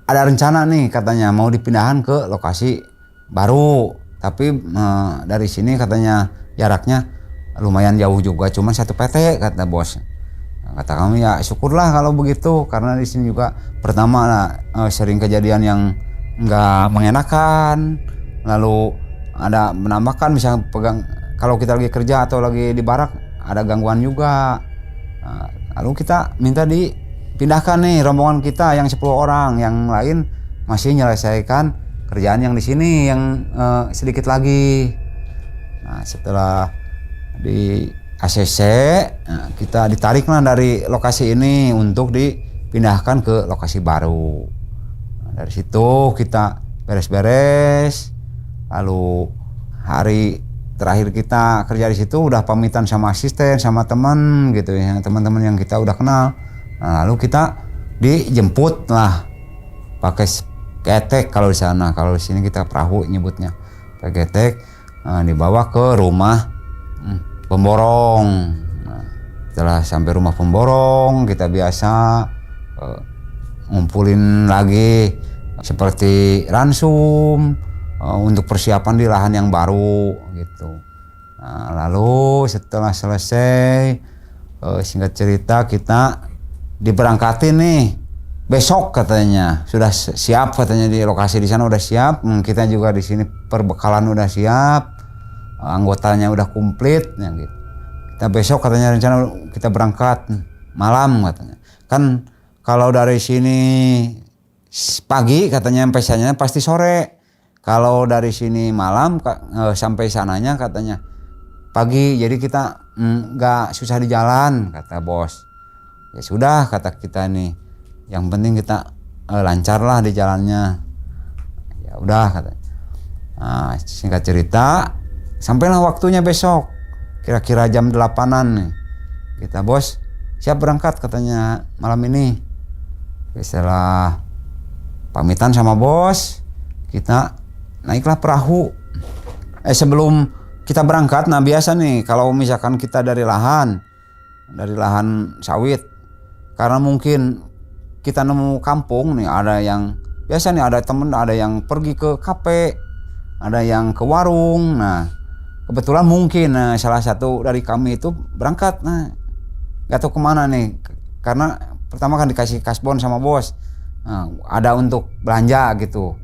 ada rencana nih katanya mau dipindahan ke lokasi baru, tapi dari sini katanya jaraknya lumayan jauh juga, cuma 1 PT kata bos. Kata kami ya syukurlah kalau begitu, karena di sini juga pertama sering kejadian yang nggak mengenakan, lalu ada menambahkan misalnya kalau kita lagi kerja atau lagi di barak ada gangguan juga. Lalu kita minta dipindahkan nih rombongan kita yang 10 orang, yang lain masih menyelesaikan kerjaan yang di sini yang sedikit lagi. Nah setelah di ACC kita ditariklah dari lokasi ini untuk dipindahkan ke lokasi baru. Dari situ kita beres-beres, lalu hari terakhir kita kerja di situ udah pamitan sama asisten, sama teman gitu ya, teman-teman yang kita udah kenal. Nah, lalu kita dijemput lah pakai ketek kalau di sana, kalau di sini kita perahu nyebutnya, pakai ketek, dibawa ke rumah pemborong. Nah, setelah sampai rumah pemborong kita biasa ngumpulin lagi seperti ransum untuk persiapan di lahan yang baru gitu. Nah, lalu setelah selesai, singkat cerita kita diberangkatin nih besok katanya, sudah siap katanya di lokasi di sana udah siap. Kita juga di sini perbekalan udah siap, anggotanya udah komplit ya gitu. Kita besok katanya rencana kita berangkat malam katanya. Kan kalau dari sini pagi katanya sampai sananya pasti sore. Kalau dari sini malam sampai sananya katanya pagi. Jadi kita nggak susah di jalan kata bos. Ya sudah kata kita nih, yang penting kita lancar lah di jalannya. Ya udah katanya. Nah, singkat cerita sampailah waktunya besok. Kira-kira jam 8-an nih. Kita bos siap berangkat katanya malam ini. Setelah pamitan sama bos, kita naiklah perahu. Sebelum kita berangkat, nah biasa nih kalau misalkan kita dari lahan sawit, karena mungkin kita nemu kampung nih, ada yang biasa nih ada temen, ada yang pergi ke kafe, ada yang ke warung. Nah kebetulan mungkin salah satu dari kami itu berangkat, nah nggak tahu kemana nih, karena pertama kan dikasih kasbon sama bos, ada untuk belanja gitu.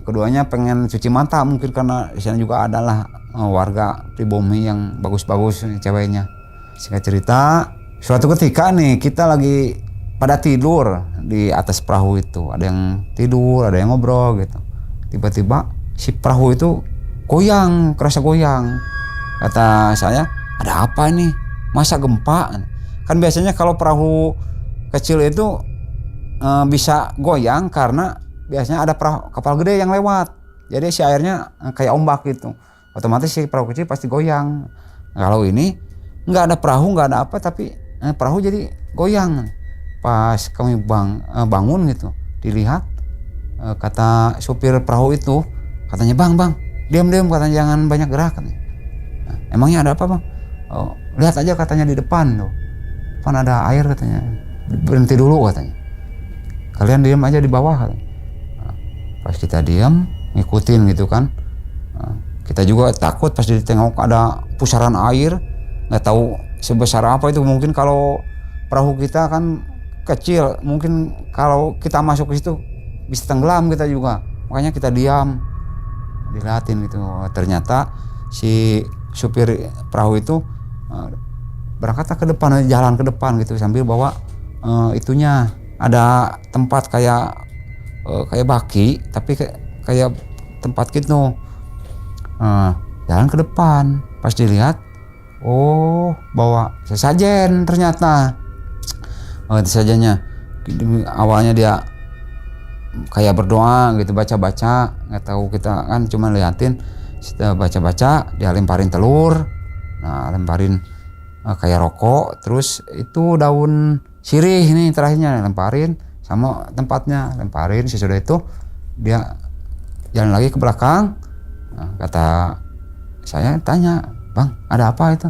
Keduanya pengen cuci mata mungkin karena di sana juga adalah warga pribumi yang bagus-bagus ceweknya. Singkat cerita, suatu ketika nih kita lagi pada tidur di atas perahu itu, ada yang tidur, ada yang ngobrol gitu. Tiba-tiba si perahu itu goyang, kerasa goyang. Kata saya, ada apa ini? Masa gempa? Kan biasanya kalau perahu kecil itu bisa goyang karena biasanya ada kapal gede yang lewat. Jadi si airnya kayak ombak gitu. Otomatis si perahu kecil pasti goyang. Kalau ini nggak ada perahu, nggak ada apa, tapi perahu jadi goyang. Pas kami bangun gitu, dilihat, kata supir perahu itu, katanya bang, diam, katanya jangan banyak gerak. Katanya. Nah, emangnya ada apa bang? Oh, lihat aja katanya di depan tuh. Depan ada air katanya. Berhenti dulu katanya. Kalian diam aja di bawah katanya. Nah, pas kita diam, ngikutin gitu kan. Nah, kita juga takut pas ditengok ada pusaran air, nggak tahu sebesar apa itu. Mungkin kalau perahu kita kan kecil, mungkin kalau kita masuk ke situ bisa tenggelam kita juga. Makanya kita diam, dilihatin gitu. Ternyata si supir perahu itu berangkat ke depan, jalan ke depan gitu sambil bawa itunya, ada tempat kayak baki tapi kayak tempat gitu. Jalan ke depan, pas dilihat, oh bawa sesajen ternyata. Sesajennya awalnya dia kayak berdoa gitu, baca-baca, nggak tahu, kita kan cuma liatin. Setelah baca-baca dia lemparin telur, nah lemparin kayak rokok, terus itu daun sirih ini terakhirnya lemparin, sama tempatnya lemparin. Sesudah itu dia jalan lagi ke belakang. Nah, kata saya, tanya, bang ada apa itu?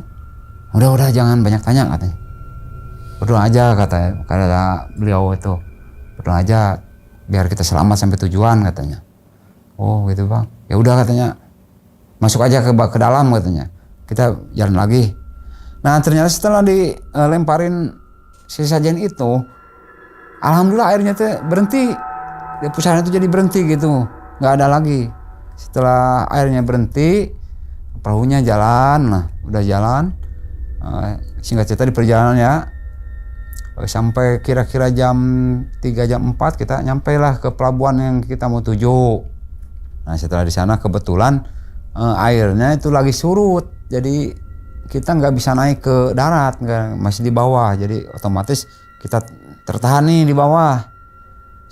Udah jangan banyak tanya katanya. Berdoa aja kata beliau itu, berdoa aja biar kita selamat sampai tujuan katanya. Oh gitu bang, ya udah katanya, masuk aja ke dalam katanya, kita jalan lagi. Nah ternyata setelah dilemparin sesajen itu, alhamdulillah airnya tuh berhenti, pusaran itu jadi berhenti gitu, nggak ada lagi. Setelah airnya berhenti, perahunya jalan. Nah udah jalan, singkat cerita di perjalanan ya, sampai kira-kira jam 3 jam 4 kita nyampe lah ke pelabuhan yang kita mau tuju. Nah setelah di sana kebetulan airnya itu lagi surut, jadi kita nggak bisa naik ke darat, masih di bawah. Jadi otomatis kita tertahan nih di bawah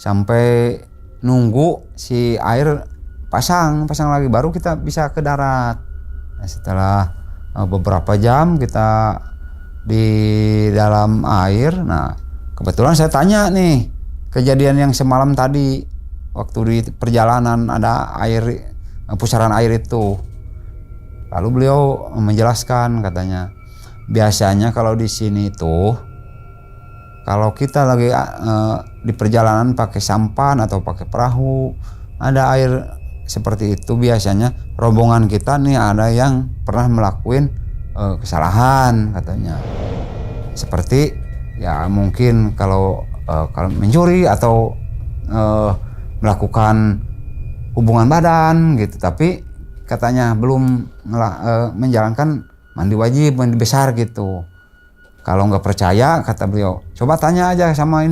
sampai nunggu si air pasang lagi, baru kita bisa ke darat. Nah setelah beberapa jam kita di dalam air, nah kebetulan saya tanya nih kejadian yang semalam tadi waktu di perjalanan ada air, pusaran air itu. Lalu beliau menjelaskan, katanya biasanya kalau di sini tuh kalau kita lagi di perjalanan pakai sampan atau pakai perahu, ada air seperti itu, biasanya rombongan kita nih ada yang pernah melakukan kesalahan katanya, seperti ya mungkin kalau mencuri atau melakukan hubungan badan gitu, tapi katanya belum menjalankan mandi wajib, mandi besar gitu. Kalau nggak percaya, kata beliau, coba tanya aja sama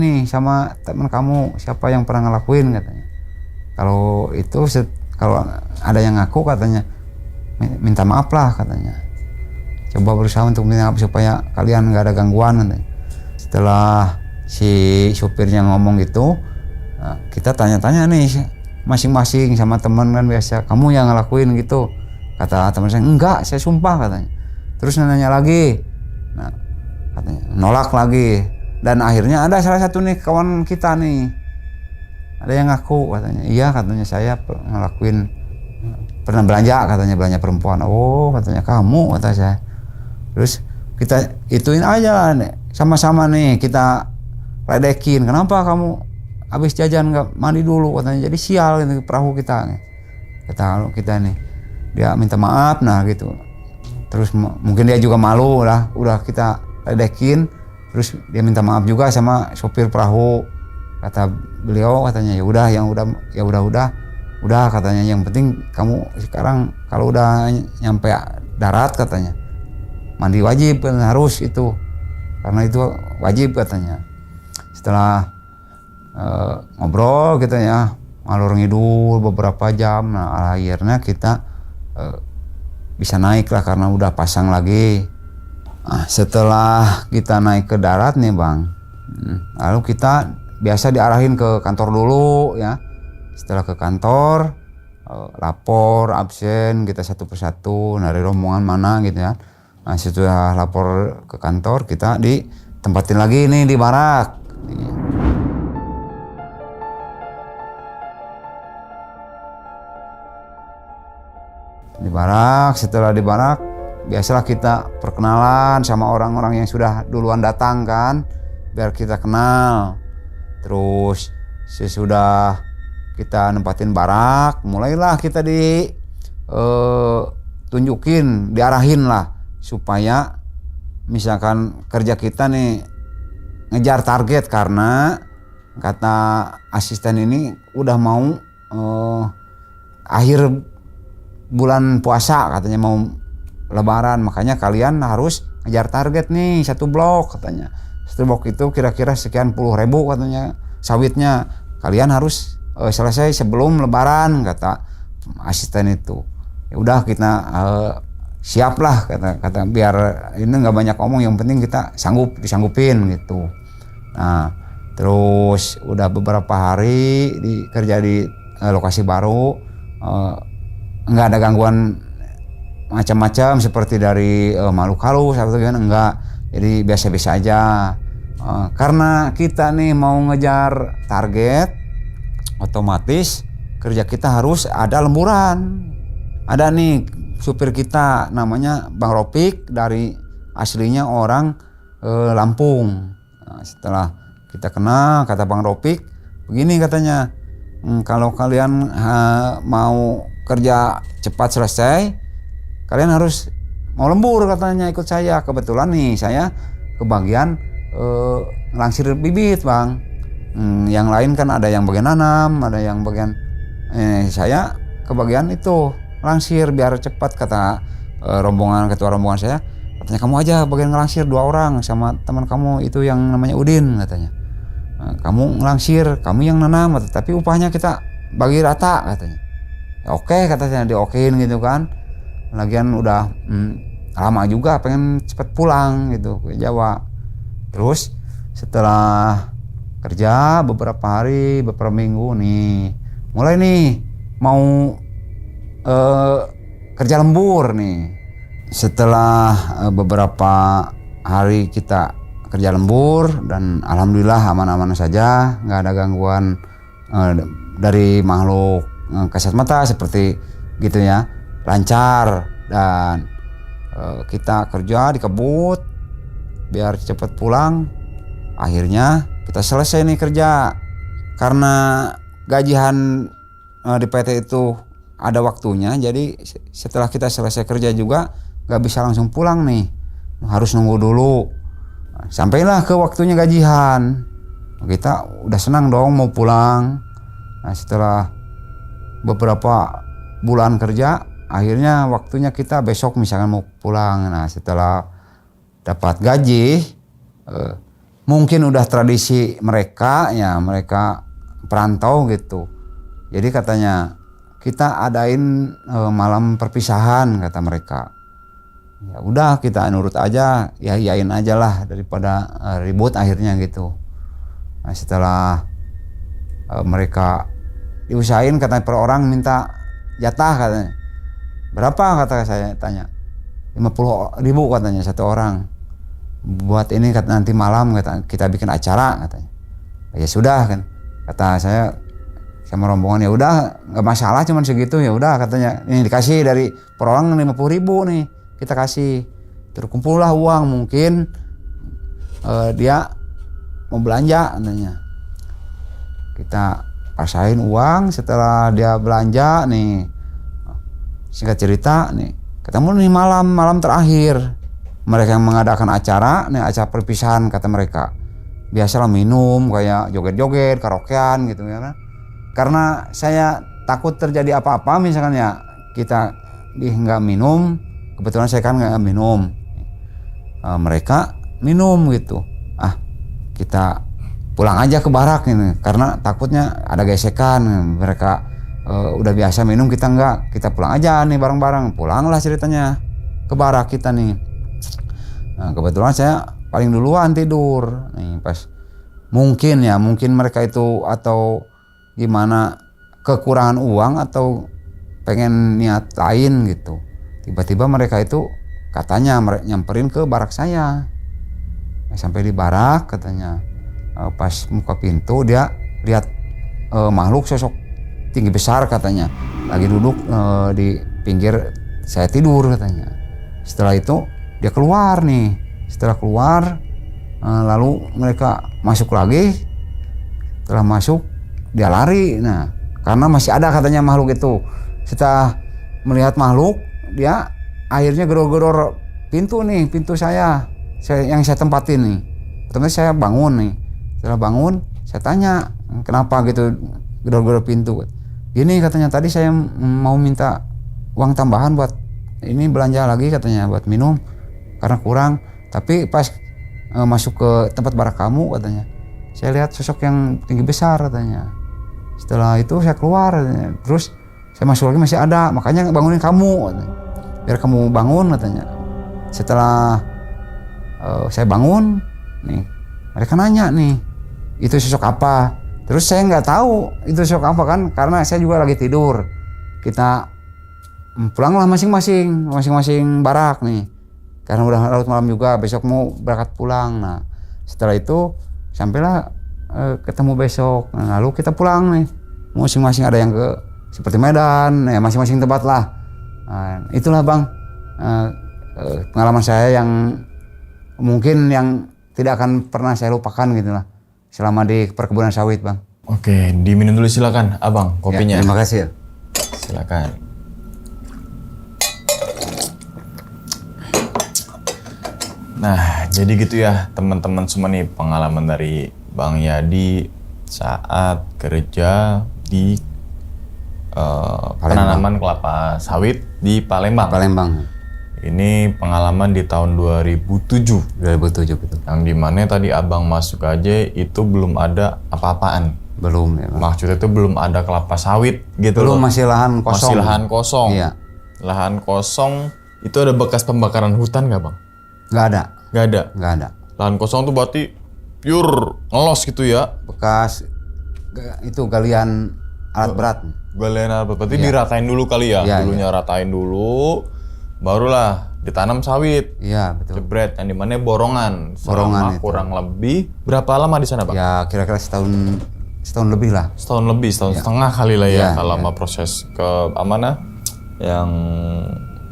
teman kamu siapa yang pernah ngelakuin katanya. Kalau itu kalau ada yang ngaku katanya minta maaf lah katanya. Coba berusaha untuk minta maaf supaya kalian nggak ada gangguan katanya. Setelah si supirnya ngomong gitu, nah, kita tanya-tanya nih masing-masing sama teman kan biasa, kamu yang ngelakuin gitu. Kata teman saya, enggak, saya sumpah katanya. Terus nanya lagi, nah katanya nolak lagi. Dan akhirnya ada salah satu nih kawan kita nih, ada yang ngaku katanya, iya katanya saya ngelakuin, pernah belanja katanya, belanja perempuan. Oh katanya kamu, kata saya. Terus kita ituin aja nih, sama-sama nih kita ledekin, kenapa kamu habis jajan nggak mandi dulu katanya, jadi sial gitu perahu kita nih. Kita nih, dia minta maaf nah gitu. Terus mungkin dia juga malu lah, udah kita ledekin, Terus dia minta maaf juga sama sopir perahu. Kata beliau katanya ya udah katanya, yang penting kamu sekarang kalau udah nyampe darat katanya mandi wajib kan, harus itu, karena itu wajib katanya. Setelah ngobrol gitu ya, ngalur ngidul beberapa jam, nah akhirnya kita bisa naik lah karena udah pasang lagi. Nah, setelah kita naik ke darat nih Bang, lalu kita biasa diarahin ke kantor dulu ya. Setelah ke kantor, lapor absen kita satu persatu dari rombongan mana gitu ya. Nah setelah lapor ke kantor, kita ditempatin lagi nih di barak. Di barak, setelah di barak, biasalah kita perkenalan sama orang-orang yang sudah duluan datang kan, biar kita kenal. Terus sesudah kita nempatin barak, mulailah kita tunjukin, diarahin lah supaya misalkan kerja kita nih ngejar target, karena kata asisten ini udah mau akhir bulan puasa katanya, mau lebaran, makanya kalian harus ngejar target nih satu blok katanya. Satu blok itu kira-kira sekian puluh ribu katanya sawitnya, kalian harus selesai sebelum lebaran kata asisten itu. Ya udah kita siap lah kata biar ini nggak banyak omong, yang penting kita disanggupin gitu. Nah terus udah beberapa hari kerja di lokasi baru, nggak ada gangguan macam-macam seperti dari makhluk halus atau gimana, enggak. Jadi biasa-biasa aja. Karena kita nih mau ngejar target, otomatis kerja kita harus ada lemburan. Ada nih supir kita namanya Bang Ropik, dari aslinya orang Lampung. Nah, setelah kita kenal, kata Bang Ropik begini katanya, kalau kalian mau kerja cepat selesai, kalian harus mau lembur katanya, ikut saya. Kebetulan nih saya kebagian langsir bibit Bang. Yang lain kan ada yang bagian nanam, ada yang bagian saya kebagian itu langsir biar cepat, kata ketua rombongan saya. Katanya kamu aja bagian ngelangsir 2 orang sama teman kamu itu yang namanya Udin katanya. Kamu ngelangsir, kamu yang nanam, tapi upahnya kita bagi rata katanya. Ya, oke katanya, diokein gitu kan. Lagian udah lama juga pengen cepet pulang gitu ke Jawa. Terus setelah kerja beberapa hari, beberapa minggu nih, mulai nih mau kerja lembur nih. Setelah beberapa hari kita kerja lembur dan alhamdulillah aman-aman saja, nggak ada gangguan dari makhluk kasat mata seperti gitu ya, lancar. Dan kita kerja di kebut biar cepat pulang. Akhirnya kita selesai nih kerja, karena gajian di PT itu ada waktunya, jadi setelah kita selesai kerja juga gak bisa langsung pulang nih, harus nunggu dulu. Sampailah ke waktunya gajian, kita udah senang dong mau pulang. Nah, setelah beberapa bulan kerja, akhirnya waktunya kita besok misalkan mau pulang. Nah setelah dapat gaji, mungkin udah tradisi mereka ya, mereka perantau gitu, jadi katanya kita adain malam perpisahan kata mereka. Ya udah kita nurut aja, ya iyain aja lah daripada ribut akhirnya gitu. Nah setelah mereka diusahain, katanya per orang minta jatah katanya. Berapa kata saya tanya, 50.000 katanya satu orang. Buat ini kata nanti malam kita bikin acara katanya. Ya sudah kan, kata saya sama rombongan, ya udah nggak masalah, cuman segitu ya udah katanya. Ini dikasih dari per orang 50.000 nih kita kasih. Terkumpul lah uang, mungkin dia mau belanja katanya. Kita pasain uang. Setelah dia belanja nih, singkat cerita nih ketemu nih malam terakhir, mereka yang mengadakan acara, nih acara perpisahan kata mereka. Biasalah minum kayak joget-joget, karaokean gitu ya kan. Karena saya takut terjadi apa-apa misalkan ya kita nggak minum, kebetulan saya kan nggak minum. Mereka minum gitu. Kita pulang aja ke barak ini karena takutnya ada gesekan. Mereka udah biasa minum, kita enggak. Kita pulang aja nih bareng-bareng. Pulanglah ceritanya ke barak kita nih. Nah, kebetulan saya paling duluan tidur nih pas mungkin mereka itu atau gimana kekurangan uang atau pengen niat lain gitu. Tiba-tiba mereka itu katanya nyamperin ke barak saya. Sampai di barak katanya pas muka pintu dia lihat makhluk sosok tinggi besar katanya lagi duduk di pinggir saya tidur katanya. Setelah itu dia keluar nih. Setelah keluar lalu mereka masuk lagi. Setelah masuk dia lari. Nah, karena masih ada katanya makhluk itu. Setelah melihat makhluk, dia akhirnya gedor-gedor pintu saya yang saya tempatin nih. Otomatis saya bangun nih. Setelah bangun, saya tanya kenapa gitu gedor-gedor pintu. Gini katanya, tadi saya mau minta uang tambahan buat ini belanja lagi katanya buat minum karena kurang. Tapi pas masuk ke tempat barak kamu katanya, saya lihat sosok yang tinggi besar katanya. Setelah itu saya keluar katanya. Terus saya masuk lagi masih ada, makanya bangunin kamu katanya. Biar kamu bangun katanya. Setelah saya bangun nih, mereka nanya nih, itu sosok apa? Terus saya nggak tahu itu sosok apa kan, karena saya juga lagi tidur. Kita pulanglah masing-masing barak nih, karena udah larut malam juga, besok mau berangkat pulang. Nah setelah itu sampailah ketemu besok. Nah, lalu kita pulang nih, masing-masing ada yang ke seperti Medan, ya masing-masing tempat lah. Nah, itulah bang pengalaman saya yang mungkin yang tidak akan pernah saya lupakan gitulah selama di perkebunan sawit bang. Oke, diminum dulu silakan abang kopinya. Ya, terima kasih. Silakan. Nah, jadi gitu ya teman-teman semua nih pengalaman dari Bang Yadi saat kerja di penanaman kelapa sawit di Palembang. Ini pengalaman di tahun 2007 betul. Yang dimana tadi abang masuk aja itu belum ada apa-apaan. Belum ya bang. Maksudnya itu belum ada kelapa sawit gitu. Belum, loh. masih lahan kosong. Masih lahan kosong. Iya. Lahan kosong itu ada bekas pembakaran hutan nggak bang? Nggak ada. Nggak ada. Lahan kosong tuh berarti pure ngelos gitu ya? Bekas itu galian alat berat. Galian alat berat. Berarti diratain dulu kali ya? Iya, Dulunya ratain dulu, barulah ditanam sawit. Iya betul. Jebret, yang dimana borongan. Borongan itu. Kurang lebih berapa lama di sana bang? Ya kira-kira setahun lebih lah. Setahun lebih, setahun setengah kali lah ya, kalau lama proses ke mana yang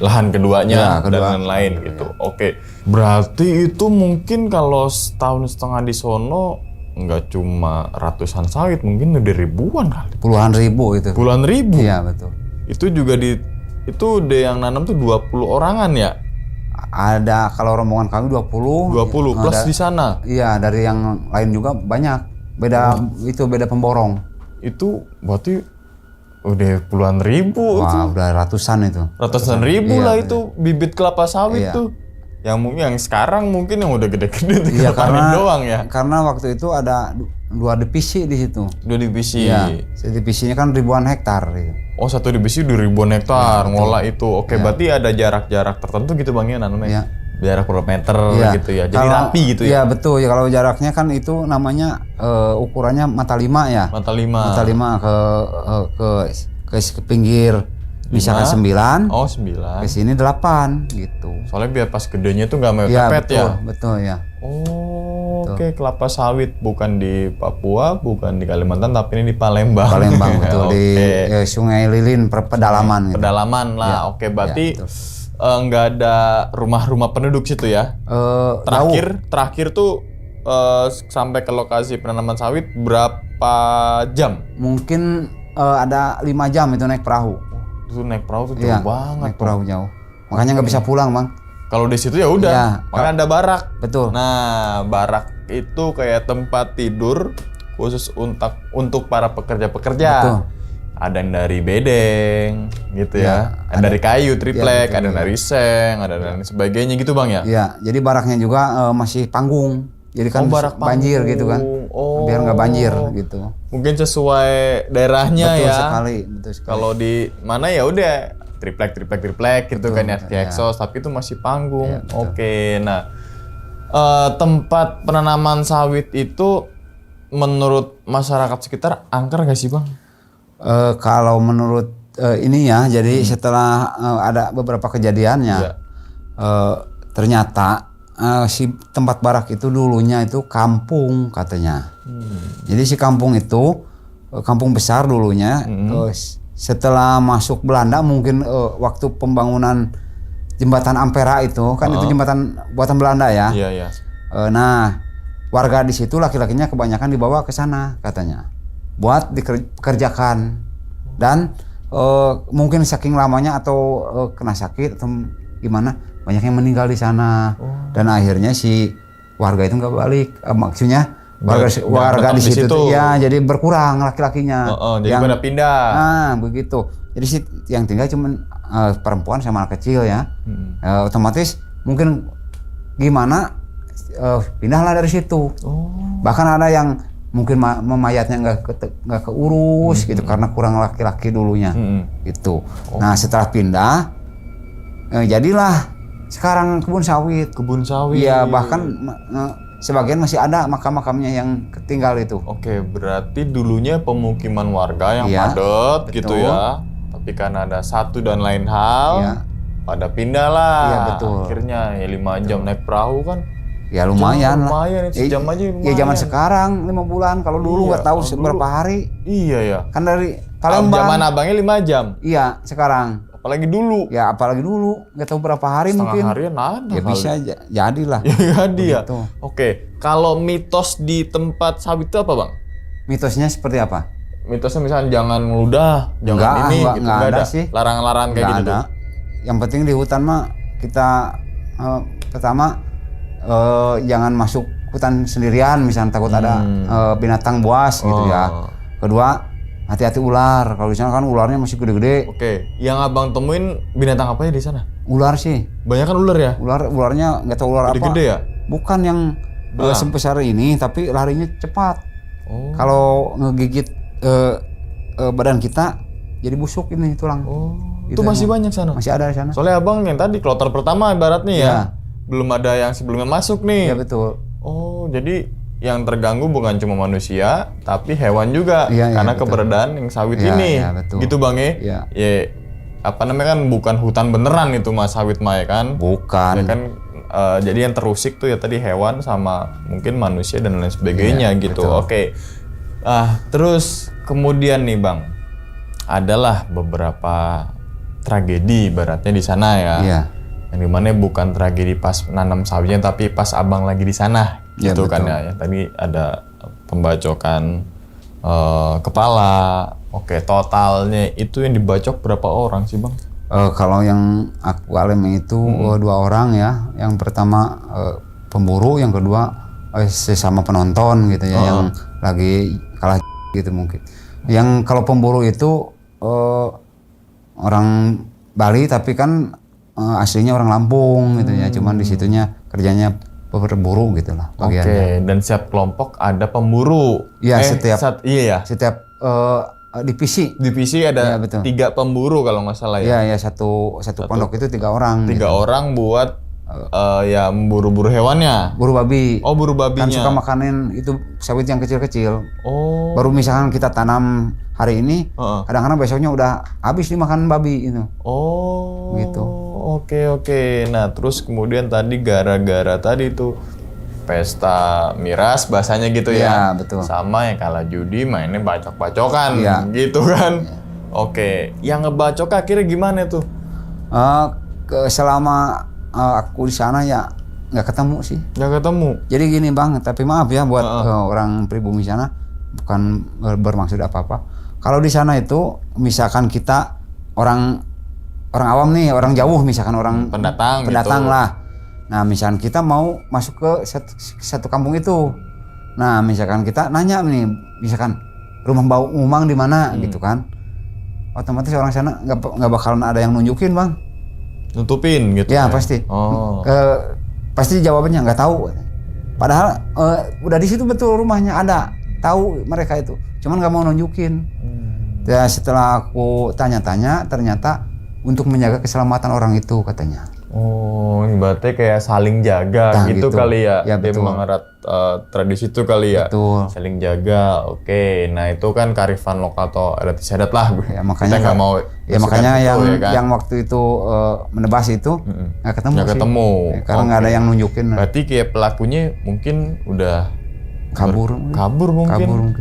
lahan keduanya dan lain-lain gitu. Oke, berarti itu mungkin kalau setahun setengah di sono nggak cuma ratusan sawit, mungkin udah ribuan kali. Puluhan ribu itu. Puluhan ribu? Iya betul. Itu juga itu udah yang nanam tuh 20 orangan ya? Ada, kalau rombongan kami 20. 20 plus di sana? Iya, dari yang lain juga banyak. Beda pemborong. Itu berarti udah puluhan ribu. Wah, udah ratusan itu. Ratusan ribu lah itu bibit kelapa sawit tuh. Yang sekarang mungkin yang udah gede-gede Iya, karena doang ya. Karena waktu itu ada 2 divisi di situ. 2 divisi. Iya. Divisinya kan ribuan hektar gitu. Oh, satu divisi 2 ribuan hektar ngolah itu. Oke, berarti ada jarak-jarak tertentu gitu Bang ya nanamnya. Iya. Jarak berapa meter gitu ya. Jadi kalau, rapi gitu ya. Iya, betul. Ya kalau jaraknya kan itu namanya ukurannya mata 5 ya. Mata 5. Mata 5 ke pinggir. Misalkan 9. Oh, 9. Ke sini 8 gitu. Soalnya biar pas gedenya tuh enggak mepet ya. Betul ya. Oh, oke. Kelapa sawit bukan di Papua, bukan di Kalimantan, tapi ini di Palembang. Palembang betul. Di Sungai Lilin pedalaman gitu. Pedalaman lah. Ya, oke, berarti ya, nggak ada rumah-rumah penduduk situ ya? Terakhir tuh sampai ke lokasi penanaman sawit berapa jam? Mungkin ada 5 jam itu naik perahu. Itu naik perahu tuh jauh banget. Naik perahu jauh. Makanya nggak bisa pulang bang. Kalau di situ ya udah, Iya. makanya ada barak. Betul. Nah, barak itu kayak tempat tidur khusus untuk para pekerja-pekerja. Betul. Ada yang dari bedeng gitu ya. Ya, Ada dari kayu triplek, betul, ada ya. dari seng, ada dan sebagainya gitu Bang ya. Iya, jadi baraknya juga masih panggung. Jadi kan Barak banjir panggung. gitu kan. Oh. Biar nggak banjir gitu. Mungkin sesuai daerahnya Betul ya. sekali, betul sekali. Kalau di mana ya udah triplek gitu kan ya, ya. exhaust, tapi itu masih panggung. Ya, betul. Oke, nah tempat penanaman sawit itu menurut masyarakat sekitar angker gak sih Bang? Kalau menurut ini ya, jadi setelah ada beberapa kejadiannya, Iya. ternyata si tempat barak itu dulunya itu kampung katanya. Jadi si kampung itu kampung besar dulunya. Setelah masuk Belanda mungkin waktu pembangunan jembatan Ampera itu kan itu jembatan buatan Belanda ya. Iya, iya. Nah warga di situ laki-lakinya kebanyakan dibawa ke sana katanya buat dikerjakan dan mungkin saking lamanya atau kena sakit atau gimana banyak yang meninggal di sana dan akhirnya si warga itu nggak balik maksudnya warga di situ ya jadi berkurang laki-lakinya jadi pada pindah. Nah begitu jadi si yang tinggal cuman perempuan sama anak kecil ya otomatis mungkin gimana pindahlah dari situ. Bahkan ada yang mungkin mayatnya nggak keurus gitu karena kurang laki-laki dulunya gitu. Nah setelah pindah jadilah sekarang kebun sawit. Iya bahkan sebagian masih ada makam-makamnya yang ketinggal itu. Oke, berarti dulunya pemukiman warga yang Iya, padat betul. gitu ya. Tapi karena ada satu dan lain hal, Iya. pada pindah lah. Iya, betul. Akhirnya ya 5 jam naik perahu kan. Ya lumayan lah. Lumayan, sejam aja lumayan. Ya zaman sekarang 5 bulan kalau dulu nggak tahu kalau berapa hari. Iya ya. Kan dari Palembang. Zaman abangnya 5 jam. Iya sekarang. Apalagi dulu. Ya apalagi dulu nggak tahu berapa hari Setengah mungkin. harian ada Ya kali. bisa jadilah. Ya jadi ya. Begitu. Oke, kalau mitos di tempat sawit itu apa Bang? Mitosnya seperti apa? Mitosnya misalnya jangan ngeludah, jangan Enggak, ini, enggak, gitu. enggak Nggak ada sih. Larangan-larangan kayak Nggak gitu. ada. Yang penting di hutan mah kita pertama jangan masuk hutan sendirian, misalnya takut ada binatang buas gitu ya. Kedua hati-hati ular. Kalau di sana kan ularnya masih gede-gede. Oke, yang abang temuin binatang apa ya di sana? Ular sih. Banyak kan ular ya? Ularnya nggak tahu ular apa. Gede-gede ya? Bukan yang sebesar ini, tapi larinya cepat. Oh. Kalau ngegigit badan kita, jadi busuk ini tulang. Oh, Gitu itu masih emang. banyak sana. Masih ada di sana. Soalnya abang yang tadi kloter pertama ibaratnya ya, Iya. belum ada yang sebelumnya masuk nih. Ya betul. Oh, jadi yang terganggu bukan cuma manusia, tapi hewan juga Iya, iya, karena betul. keberadaan yang sawit Iya, ini. iya, betul. Gitu bang ya? Iya. Ya, apa namanya kan bukan hutan beneran itu mas sawit mah ya kan? Bukan. Ya kan jadi yang terusik tuh ya tadi hewan sama mungkin manusia dan lain sebagainya Iya, gitu. betul. Oke. Terus kemudian nih bang, adalah beberapa tragedi ibaratnya di sana ya. Iya. Yang dimana bukan tragedi pas nanam sawitnya tapi pas abang lagi di sana Ya, gitu kan betul. ya. Yang tadi ada pembacokan kepala. Oke, totalnya itu yang dibacok berapa orang sih bang? Kalau yang aku alami itu 2 orang ya. Yang pertama pemburu, yang kedua sesama penonton gitu ya, yang lagi kalah gitu mungkin. Yang kalau pemburu itu orang Bali tapi kan aslinya orang Lampung gitu ya. Cuman di situnya kerjanya berburu gitu lah Oke, bagiannya. dan setiap kelompok ada pemburu. Iya, setiap- iya ya. Setiap divisi. Divisi ada Iya, betul. 3 pemburu kalau nggak salah ya. Iya ya satu pondok itu 3 orang. 3 gitu. orang buat ya memburu-buru hewannya. Buru babi. Oh, buru Kan babinya. suka makanin itu sawit yang kecil-kecil. Oh. Baru misalkan kita tanam hari ini, Heeh. kadang-kadang besoknya udah habis dimakan babi itu. Oh. Gitu. Oke. Nah, terus kemudian tadi gara-gara tadi tuh pesta miras bahasanya gitu ya. Iya, betul. Sama yang kalah judi mainnya bacok-bacokan Iya. gitu kan. Oke, yang ngebacok akhirnya gimana tuh? Selama aku di sana ya nggak ketemu sih. Nggak ketemu. Jadi gini bang, tapi maaf ya buat orang pribumi sana, bukan bermaksud apa-apa. Kalau di sana itu, misalkan kita orang orang awam nih, orang jauh misalkan orang pendatang gitu. lah. Nah, misalkan kita mau masuk ke satu kampung itu. Nah, misalkan kita nanya nih, misalkan rumah Bau Umang di mana gitu kan. Otomatis orang sana nggak bakalan ada yang nunjukin, Bang. Nutupin gitu. Ya, pasti. Pasti jawabannya nggak tahu. Padahal udah di situ betul rumahnya ada, tahu mereka itu. Cuman nggak mau nunjukin. Ya, setelah aku tanya-tanya, ternyata untuk menjaga keselamatan orang itu katanya. Oh, berarti kayak saling jaga Nah, gitu kali ya. Ya, Dia betul. mengerat tradisi itu kali ya. Betul. Saling jaga. Oke. Nah, itu kan kearifan lokal atau adat istiadat lah. Ya, makanya kita nggak mau. Ya makanya itu, yang ya kan? yang waktu itu menebas itu nggak ketemu Nggak sih. ketemu. Ya, karena nggak ada yang nunjukin. Berarti kayak pelakunya mungkin udah Kabur mungkin.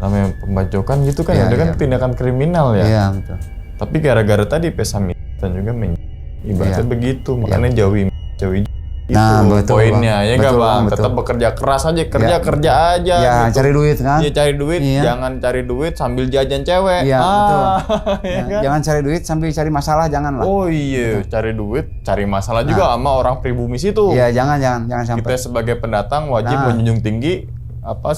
Namanya pembacokan gitu kan. Ya, Ada kan iya. tindakan kriminal ya. Iya, betul. Tapi gara-gara tadi pesamitan juga ibaratnya begitu. Makanya jauhi itu Nah, betul, poinnya. Bang. Ya nggak Betul, Bang? betul. Tetap bekerja keras aja. Kerja aja. Ya, gitu. cari duit kan. Iya, cari duit. Iya. Jangan cari duit sambil jajan cewek. Iya, betul. ya Ya, kan? jangan cari duit sambil cari masalah, jangan lah. Oh iya, cari duit, cari masalah juga sama orang pribumi situ. Iya, jangan sampai. Kita sebagai pendatang wajib Nah. menjunjung tinggi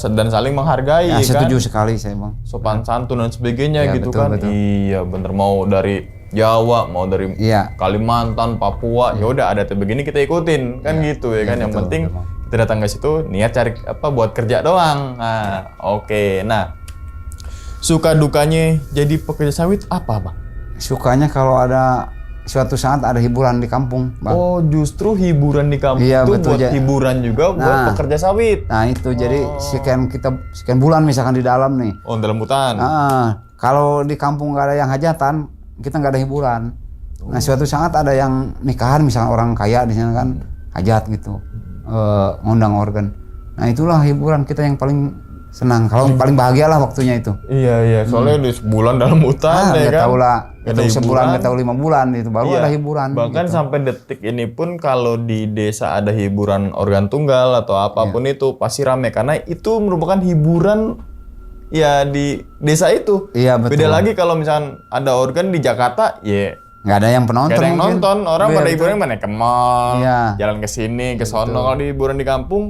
dan saling menghargai, Ya, kan? setuju sekali saya, Bang. Sopan santun dan sebagainya Ya, gitu betul, kan. betul. Iya, bener, mau dari Jawa, mau dari Iya. Kalimantan, Papua, ya udah ada begini kita ikutin kan gitu ya kan. Yang betul, penting betul, Bang. kita datang ke situ niat cari buat kerja doang. Nah, oke. Nah, suka dukanya jadi pekerja sawit apa, Bang? Sukanya kalau ada suatu saat ada hiburan di kampung, Bang. Oh, justru hiburan di kampung Iya, itu betul, buat hiburan juga buat Nah. pekerja sawit. Nah, itu jadi sekian bulan misalkan di dalam nih. Oh, dalam hutan. Kalau di kampung nggak ada yang hajatan, kita nggak ada hiburan. Nah, suatu saat ada yang nikahan, misalnya orang kaya di sana kan hajat gitu, ngundang organ. Nah, itulah hiburan kita yang paling senang. Kalau paling bahagia lah waktunya itu. Iya, soalnya di sebulan dalam hutan ya Nggak kan. tahu lah, Nggak ada itu sebulan, hiburan. nggak tahu 5 bulan itu baru Iya. ada hiburan. Bahkan gitu. sampai detik ini pun kalau di desa ada hiburan organ tunggal atau apapun itu pasti rame karena itu merupakan hiburan ya di desa itu. Iya, betul. Beda lagi kalau misalkan ada organ di Jakarta, ya Nggak ada yang penonton. gak ada yang mungkin. nonton. Orang Iya, pada betul. hiburan mana ke mall, Iya. jalan ke sini, ke sono. Kalau di hiburan di kampung,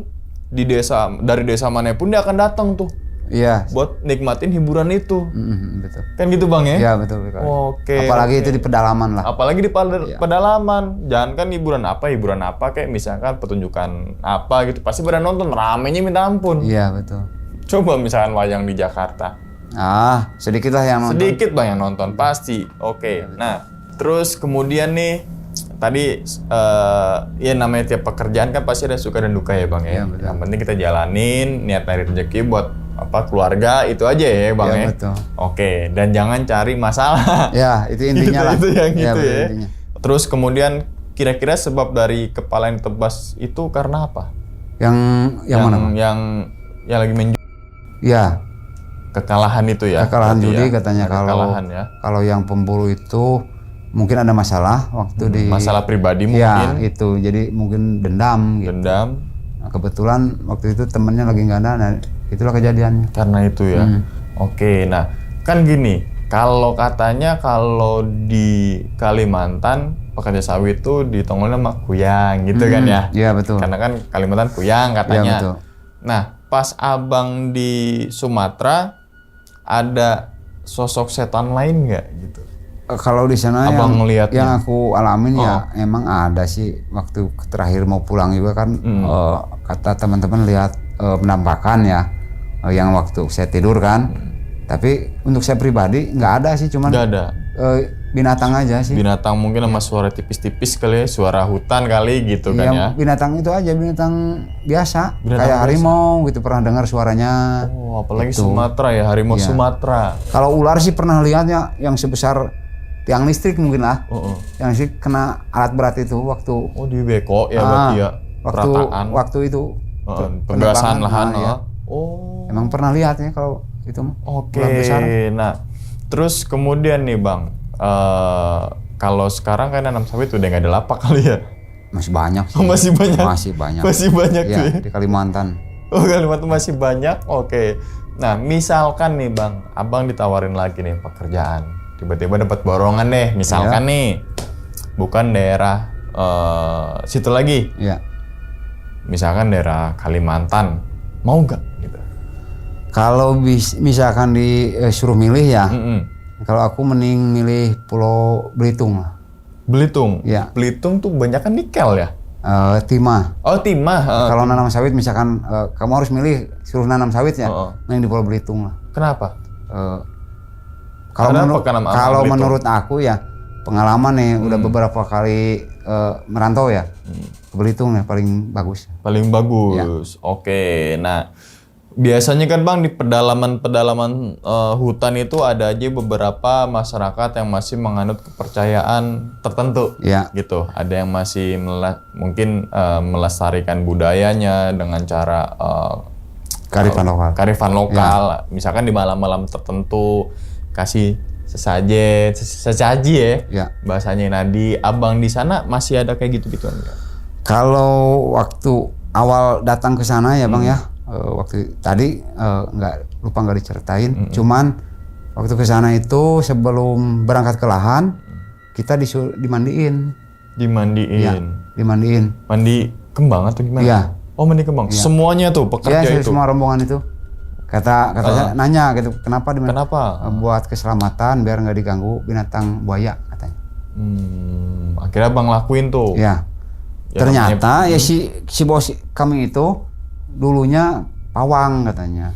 di desa, dari desa manapun dia akan datang tuh Iya. buat nikmatin hiburan itu. Betul. Kan gitu Bang ya? Iya, betul. Oke. Apalagi itu di pedalaman lah. Apalagi di Iya. pedalaman. Jangan kan hiburan apa kayak misalkan pertunjukan apa gitu. Pasti pada nonton, ramenya minta ampun. Iya, betul. Coba misalkan wayang di Jakarta. Sedikit lah yang nonton. Sedikit Bang yang nonton, pasti. Oke. Nah, terus kemudian nih, tadi ya namanya tiap pekerjaan kan pasti ada suka dan duka ya Bang ya. Iya, betul. Yang penting kita jalanin, niat cari rezeki buat keluarga itu aja ya Bang Iya, ya. betul. Oke, dan jangan cari masalah. Ya, itu intinya lah. Itu yang Iya, gitu betul, ya. intinya. Terus kemudian kira-kira sebab dari kepala yang tebas itu karena apa? Yang mana, Bang? Yang lagi main Ya, kekalahan itu ya. kekalahan berarti judi ya. katanya. Ada Kalau kekalahan ya. kalau yang pemburu itu mungkin ada masalah waktu di Masalah pribadi ya mungkin, itu, jadi mungkin dendam gitu. dendam Nah, kebetulan waktu itu temennya lagi nggak ada, nah, itulah kejadiannya. karena itu ya. Oke, nah kan gini, kalau katanya kalau di Kalimantan pekerja sawit tuh ditongolnya sama kuyang gitu kan ya. Iya, betul. Karena kan Kalimantan kuyang Iya, katanya. betul. Nah, pas Abang di Sumatera ada sosok setan lain nggak gitu? Kalau di sana Abang ngeliatnya? yang aku alamin ya emang ada sih. Waktu terakhir mau pulang juga kan kata teman-teman lihat penampakan ya yang waktu saya tidur kan. Tapi untuk saya pribadi nggak ada sih, cuman Nggak ada. Binatang aja sih. Binatang mungkin sama suara tipis-tipis kali ya, suara hutan kali gitu kan ya. Binatang itu aja, binatang biasa, Binatang kayak biasa. harimau gitu, pernah dengar suaranya. Oh, apalagi Gitu. Sumatera ya, harimau Iya. Sumatera. Kalau ular sih pernah lihatnya yang sebesar tiang listrik mungkin lah. Oh, Yang sih kena alat berat itu waktu di beko ya berarti ya. Perataan. waktu itu Pembebasan lahan. ya. Oh. Emang pernah lihat ya kalau itu mah. Oke. Ular besar. Nah, terus kemudian nih Bang, kalau sekarang kan nanam sawit udah nggak ada lapak kali ya? Masih banyak sih. Oh, masih banyak? Masih banyak. Masih banyak Ya, tuh ya? di Kalimantan. Oh, Kalimantan masih banyak? Oke. Nah, misalkan nih Bang, Abang ditawarin lagi nih pekerjaan. Tiba-tiba dapat borongan deh, misalkan nih. bukan daerah situ lagi. Ya. Misalkan daerah Kalimantan, mau nggak gitu? Kalau misalkan disuruh milih ya, kalau aku mending milih Pulau Belitung lah. Belitung? Ya. Belitung tuh banyak kan nikel ya? Timah. Oh, timah. Kalau nanam sawit misalkan kamu harus milih suruh nanam sawit ya, mending di Pulau Belitung lah. Kenapa? Kalau menurut aku ya pengalaman nih udah beberapa kali merantau ya, ke Belitung ya paling bagus. Paling bagus. Ya. Oke. Nah, biasanya kan Bang di pedalaman hutan itu ada aja beberapa masyarakat yang masih menganut kepercayaan tertentu, gitu. Ada yang masih mungkin melestarikan budayanya dengan cara kearifan lokal. Misalkan di malam-malam tertentu kasih sesaji ya. Bahasanya Nadi. Abang di sana masih ada kayak gitu-gitu enggak? Kalau waktu awal datang ke sana ya Bang ya. Waktu tadi nggak diceritain, cuman waktu ke sana itu sebelum berangkat ke lahan kita dimandiin. Dimandiin. Mandi kembang atau gimana? Iya. Oh, mandi kembang. Iya. Semuanya tuh pekerja itu. Semua rombongan itu. Katanya nanya gitu, kenapa? Buat keselamatan biar nggak diganggu binatang buaya katanya. Akhirnya Bang lakuin tuh. Ya ternyata ya si bos kami itu dulunya pawang katanya.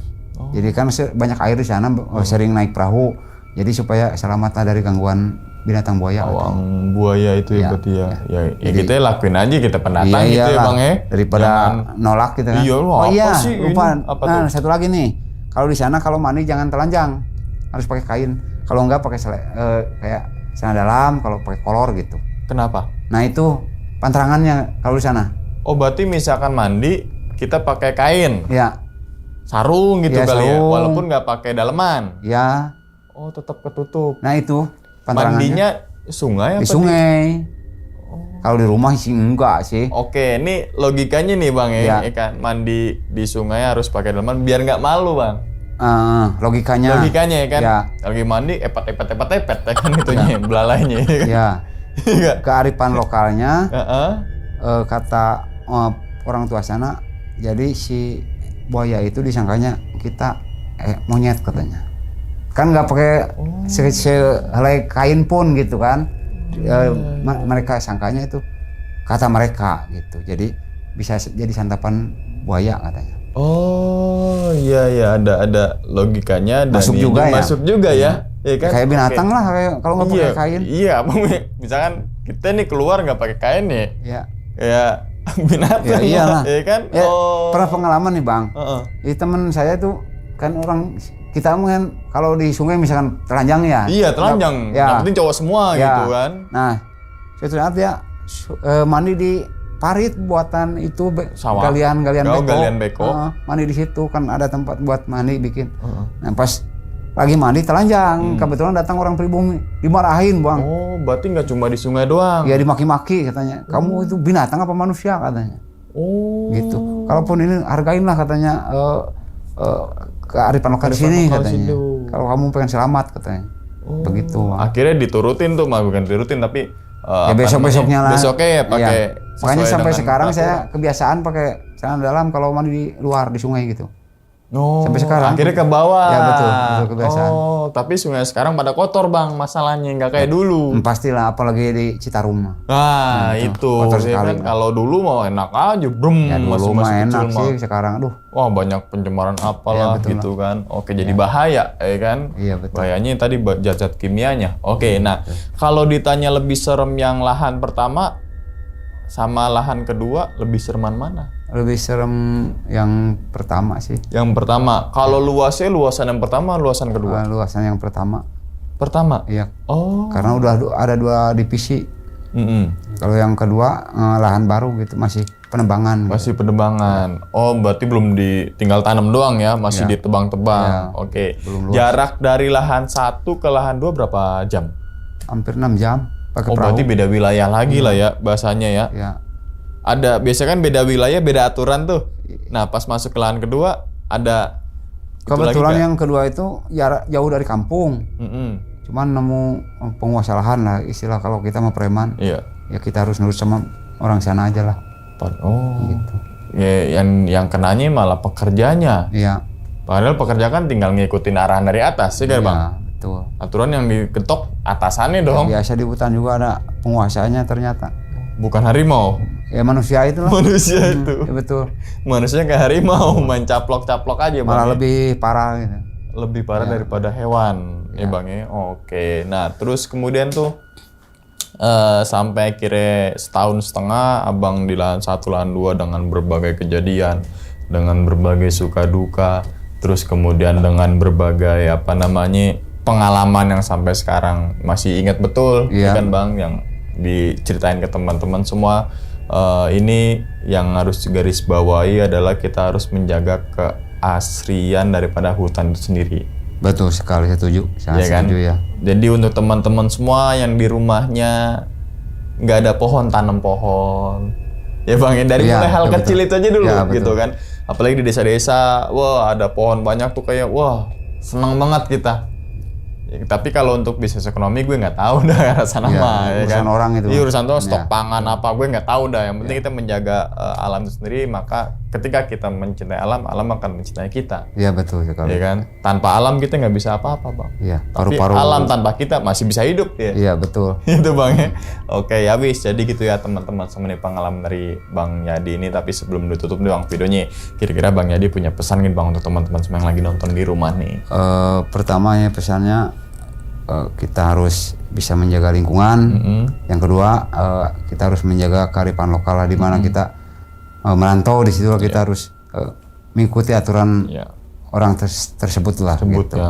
Jadi kan banyak air di sana, sering naik perahu. Jadi supaya selamat dari gangguan binatang buaya. Pawang buaya itu ya berarti ya. Ya kita lakuin aja, kita pendatang gitu ya Bang ya. Daripada nolak gitu kan. Lupa. Nah, satu lagi nih. Kalau di sana kalau mandi jangan telanjang. Harus pakai kain. Kalau enggak pakai kayak celana dalam, kalau pakai kolor gitu. Kenapa? Nah, itu pantangannya kalau di sana. Oh, berarti misalkan mandi kita pakai kain, sarung gitu kali ya, walaupun nggak pakai daleman. Ya. Oh, tetap ketutup. Nah itu pantangannya. Mandinya sungai apa? Di sungai. Kalau di rumah sih enggak sih. Oke, ini logikanya nih Bang ya, kan mandi di sungai harus pakai daleman biar nggak malu Bang. Logikanya ya kan. Lagi mandi epet ya kan itunya, belalainya. Ya. Kearifan lokalnya. Kata orang tua sana. Jadi si buaya itu disangkanya kita monyet katanya. Kan nggak pakai sehelai kain pun gitu kan. Mereka sangkanya itu kata mereka gitu. Jadi bisa jadi santapan buaya katanya. Oh iya ada logikanya. Dan masuk juga ya. Ya kan? Kayak binatang lah kalau nggak pakai kain. Iya, misalkan kita nih keluar nggak pakai kain nih. Iya. Kayak binatang ya iyalah. Ya kan? Pernah pengalaman nih Bang. Jadi teman saya tuh kan orang kita kan kalau di sungai misalkan telanjang ya. Iya telanjang. Yang penting cowok semua gitu kan. Nah suatu saat dia mandi di parit buatan itu galian beko. Mandi di situ kan ada tempat buat mandi bikin. Nah pas lagi mandi telanjang, kebetulan datang orang pribumi, dimarahin Bang. Oh, berarti nggak cuma di sungai doang? Ya dimaki-maki katanya, kamu itu binatang apa manusia katanya. Oh. Gitu. Kalaupun ini hargain lah katanya kearifan lokal di sini katanya. Kalau kamu pengen selamat katanya. Begitu Bang. Akhirnya diturutin tuh, bukan diturutin tapi ya besoknya lah. Besoknya ya pakai. Makanya sampai sekarang saya kebiasaan pakai celana dalam kalau mandi di luar di sungai gitu. Sampai sekarang. Akhirnya ke bawah. Ya betul kebiasaan. Oh, tapi sungai sekarang pada kotor Bang, masalahnya nggak kayak dulu. Pastilah, apalagi di Citarum. Nah, itu. Kotor sekali. Kan kalau dulu mau enak aja, ya, dulu mah enak sih, sekarang aduh. Wah, banyak pencemaran apalah gitu kan. Oke, jadi bahaya, ya kan? Iya, betul. Bahayanya tadi zat-zat kimianya. Oke, nah, kalau ditanya lebih serem yang lahan pertama sama lahan kedua, lebih sereman mana? Lebih serem yang pertama sih. Yang pertama. Kalau luasnya luasan yang pertama, luasan kedua? Luasan yang pertama. Pertama? Iya. Oh. Karena udah ada 2 divisi. Kalau yang kedua lahan baru gitu, masih penebangan. Masih penebangan. Oh, berarti belum tinggal tanam doang ya, masih ditebang-tebang. Oke. Jarak dari lahan 1 ke lahan 2 berapa jam? Hampir 6 jam. Pakai perahu. Berarti beda wilayah lagi lah ya bahasanya ya. Iya. Ada biasanya kan beda wilayah, beda aturan tuh. Nah, pas masuk ke lahan kedua ada kebetulan yang kedua itu jauh dari kampung. Cuman nemu penguasa lahan lah istilah kalau kita mah preman. Iya. Ya kita harus nurut sama orang sana aja lah. Oh. Gitu. Ya, yang kenanya malah pekerjanya. Iya. Padahal pekerja kan tinggal ngikutin arahan dari atas, ya kan Bang? Betul. Aturan yang diketok atasannya dong. Biasa di hutan juga ada penguasanya ternyata. Bukan harimau. Ya manusia itu lah. Manusia itu. Ya betul. Manusia kayak harimau, main caplok-caplok aja Bang. Malah ya. lebih parah gitu. Lebih parah daripada hewan, ya Bang ya. Oke. Nah, terus kemudian tuh sampai akhirnya setahun setengah Abang di lahan 1, lahan 2 dengan berbagai kejadian, dengan berbagai suka duka, terus kemudian dengan berbagai pengalaman yang sampai sekarang masih ingat betul, ya kan Bang, yang diceritain ke teman-teman semua. Ini yang harus garis bawahi adalah kita harus menjaga keasrian daripada hutan itu sendiri. Betul sekali, setuju. Sangat kan? setuju ya. Jadi untuk teman-teman semua yang di rumahnya nggak ada pohon, tanam pohon. Ya Bang, dari mulai hal kecil itu aja dulu gitu kan. Apalagi di desa-desa, wah ada pohon banyak tuh kayak wah senang banget kita. Ya, tapi kalau untuk bisnis ekonomi gue nggak tahu dah rasa nama ya kan. Orang itu. Iya, urusan tuh stok pangan apa gue nggak tahu dah. Yang penting kita menjaga alam itu sendiri, maka ketika kita mencintai alam, alam akan mencintai kita. Iya betul sekali. Iya kan. Tanpa alam kita nggak bisa apa-apa Bang. Iya. Tapi alam tanpa kita masih bisa hidup ya. Iya betul. Itu Bang ya. Oke ya habis. Jadi gitu ya teman-teman, sama nih pengalaman dari Bang Yadi ini. Tapi sebelum ditutup nih Bang videonya, kira-kira Bang Yadi punya pesan nih Bang untuk teman-teman semua yang lagi nonton di rumah nih. Pertama ya pesannya kita harus bisa menjaga lingkungan. Yang kedua kita harus menjaga kearifan lokal lah, di mana kita merantau di situ kita harus mengikuti aturan orang tersebut lah. Sebut gitu.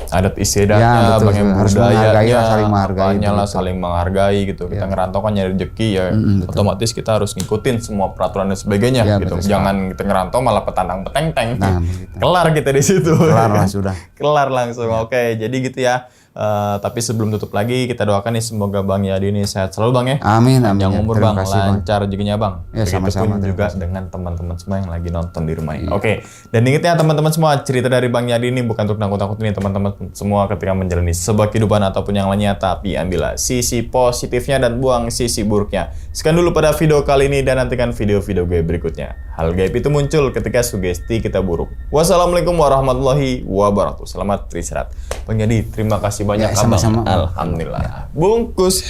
Adat istiadatnya, harus menghargai lah, saling menghargai. Saling menghargai gitu. Kita ngerantau kan nyari rezeki ya, otomatis kita harus ngikutin semua peraturan dan sebagainya gitu. Jangan kita ngerantau malah petantang peteng-teng. Kelar kita di situ. Kelar lah sudah. Kelar langsung. Oke, jadi gitu ya. Tapi sebelum tutup lagi, kita doakan nih semoga Bang Yadi ini sehat selalu Bang ya. Amin. Yang umur Bang, lancar rezekinya Bang. Ya, sama-sama juga dengan teman-teman semua yang lagi nonton di rumah ini. Oke. Dan ingat ya teman-teman semua, cerita dari Bang Yadi ini bukan untuk nakut-nakutin teman-teman semua ketika menjalani sebuah kehidupan ataupun yang lainnya, tapi ambillah sisi positifnya dan buang sisi buruknya. Sekian dulu pada video kali ini dan nantikan video-video gue berikutnya. Hal gaib itu muncul ketika sugesti kita buruk. Wassalamualaikum warahmatullahi wabarakatuh. Selamat beristirahat. Bang Yadi, terima kasih banyak. Sama-sama. Alhamdulillah. Bungkus.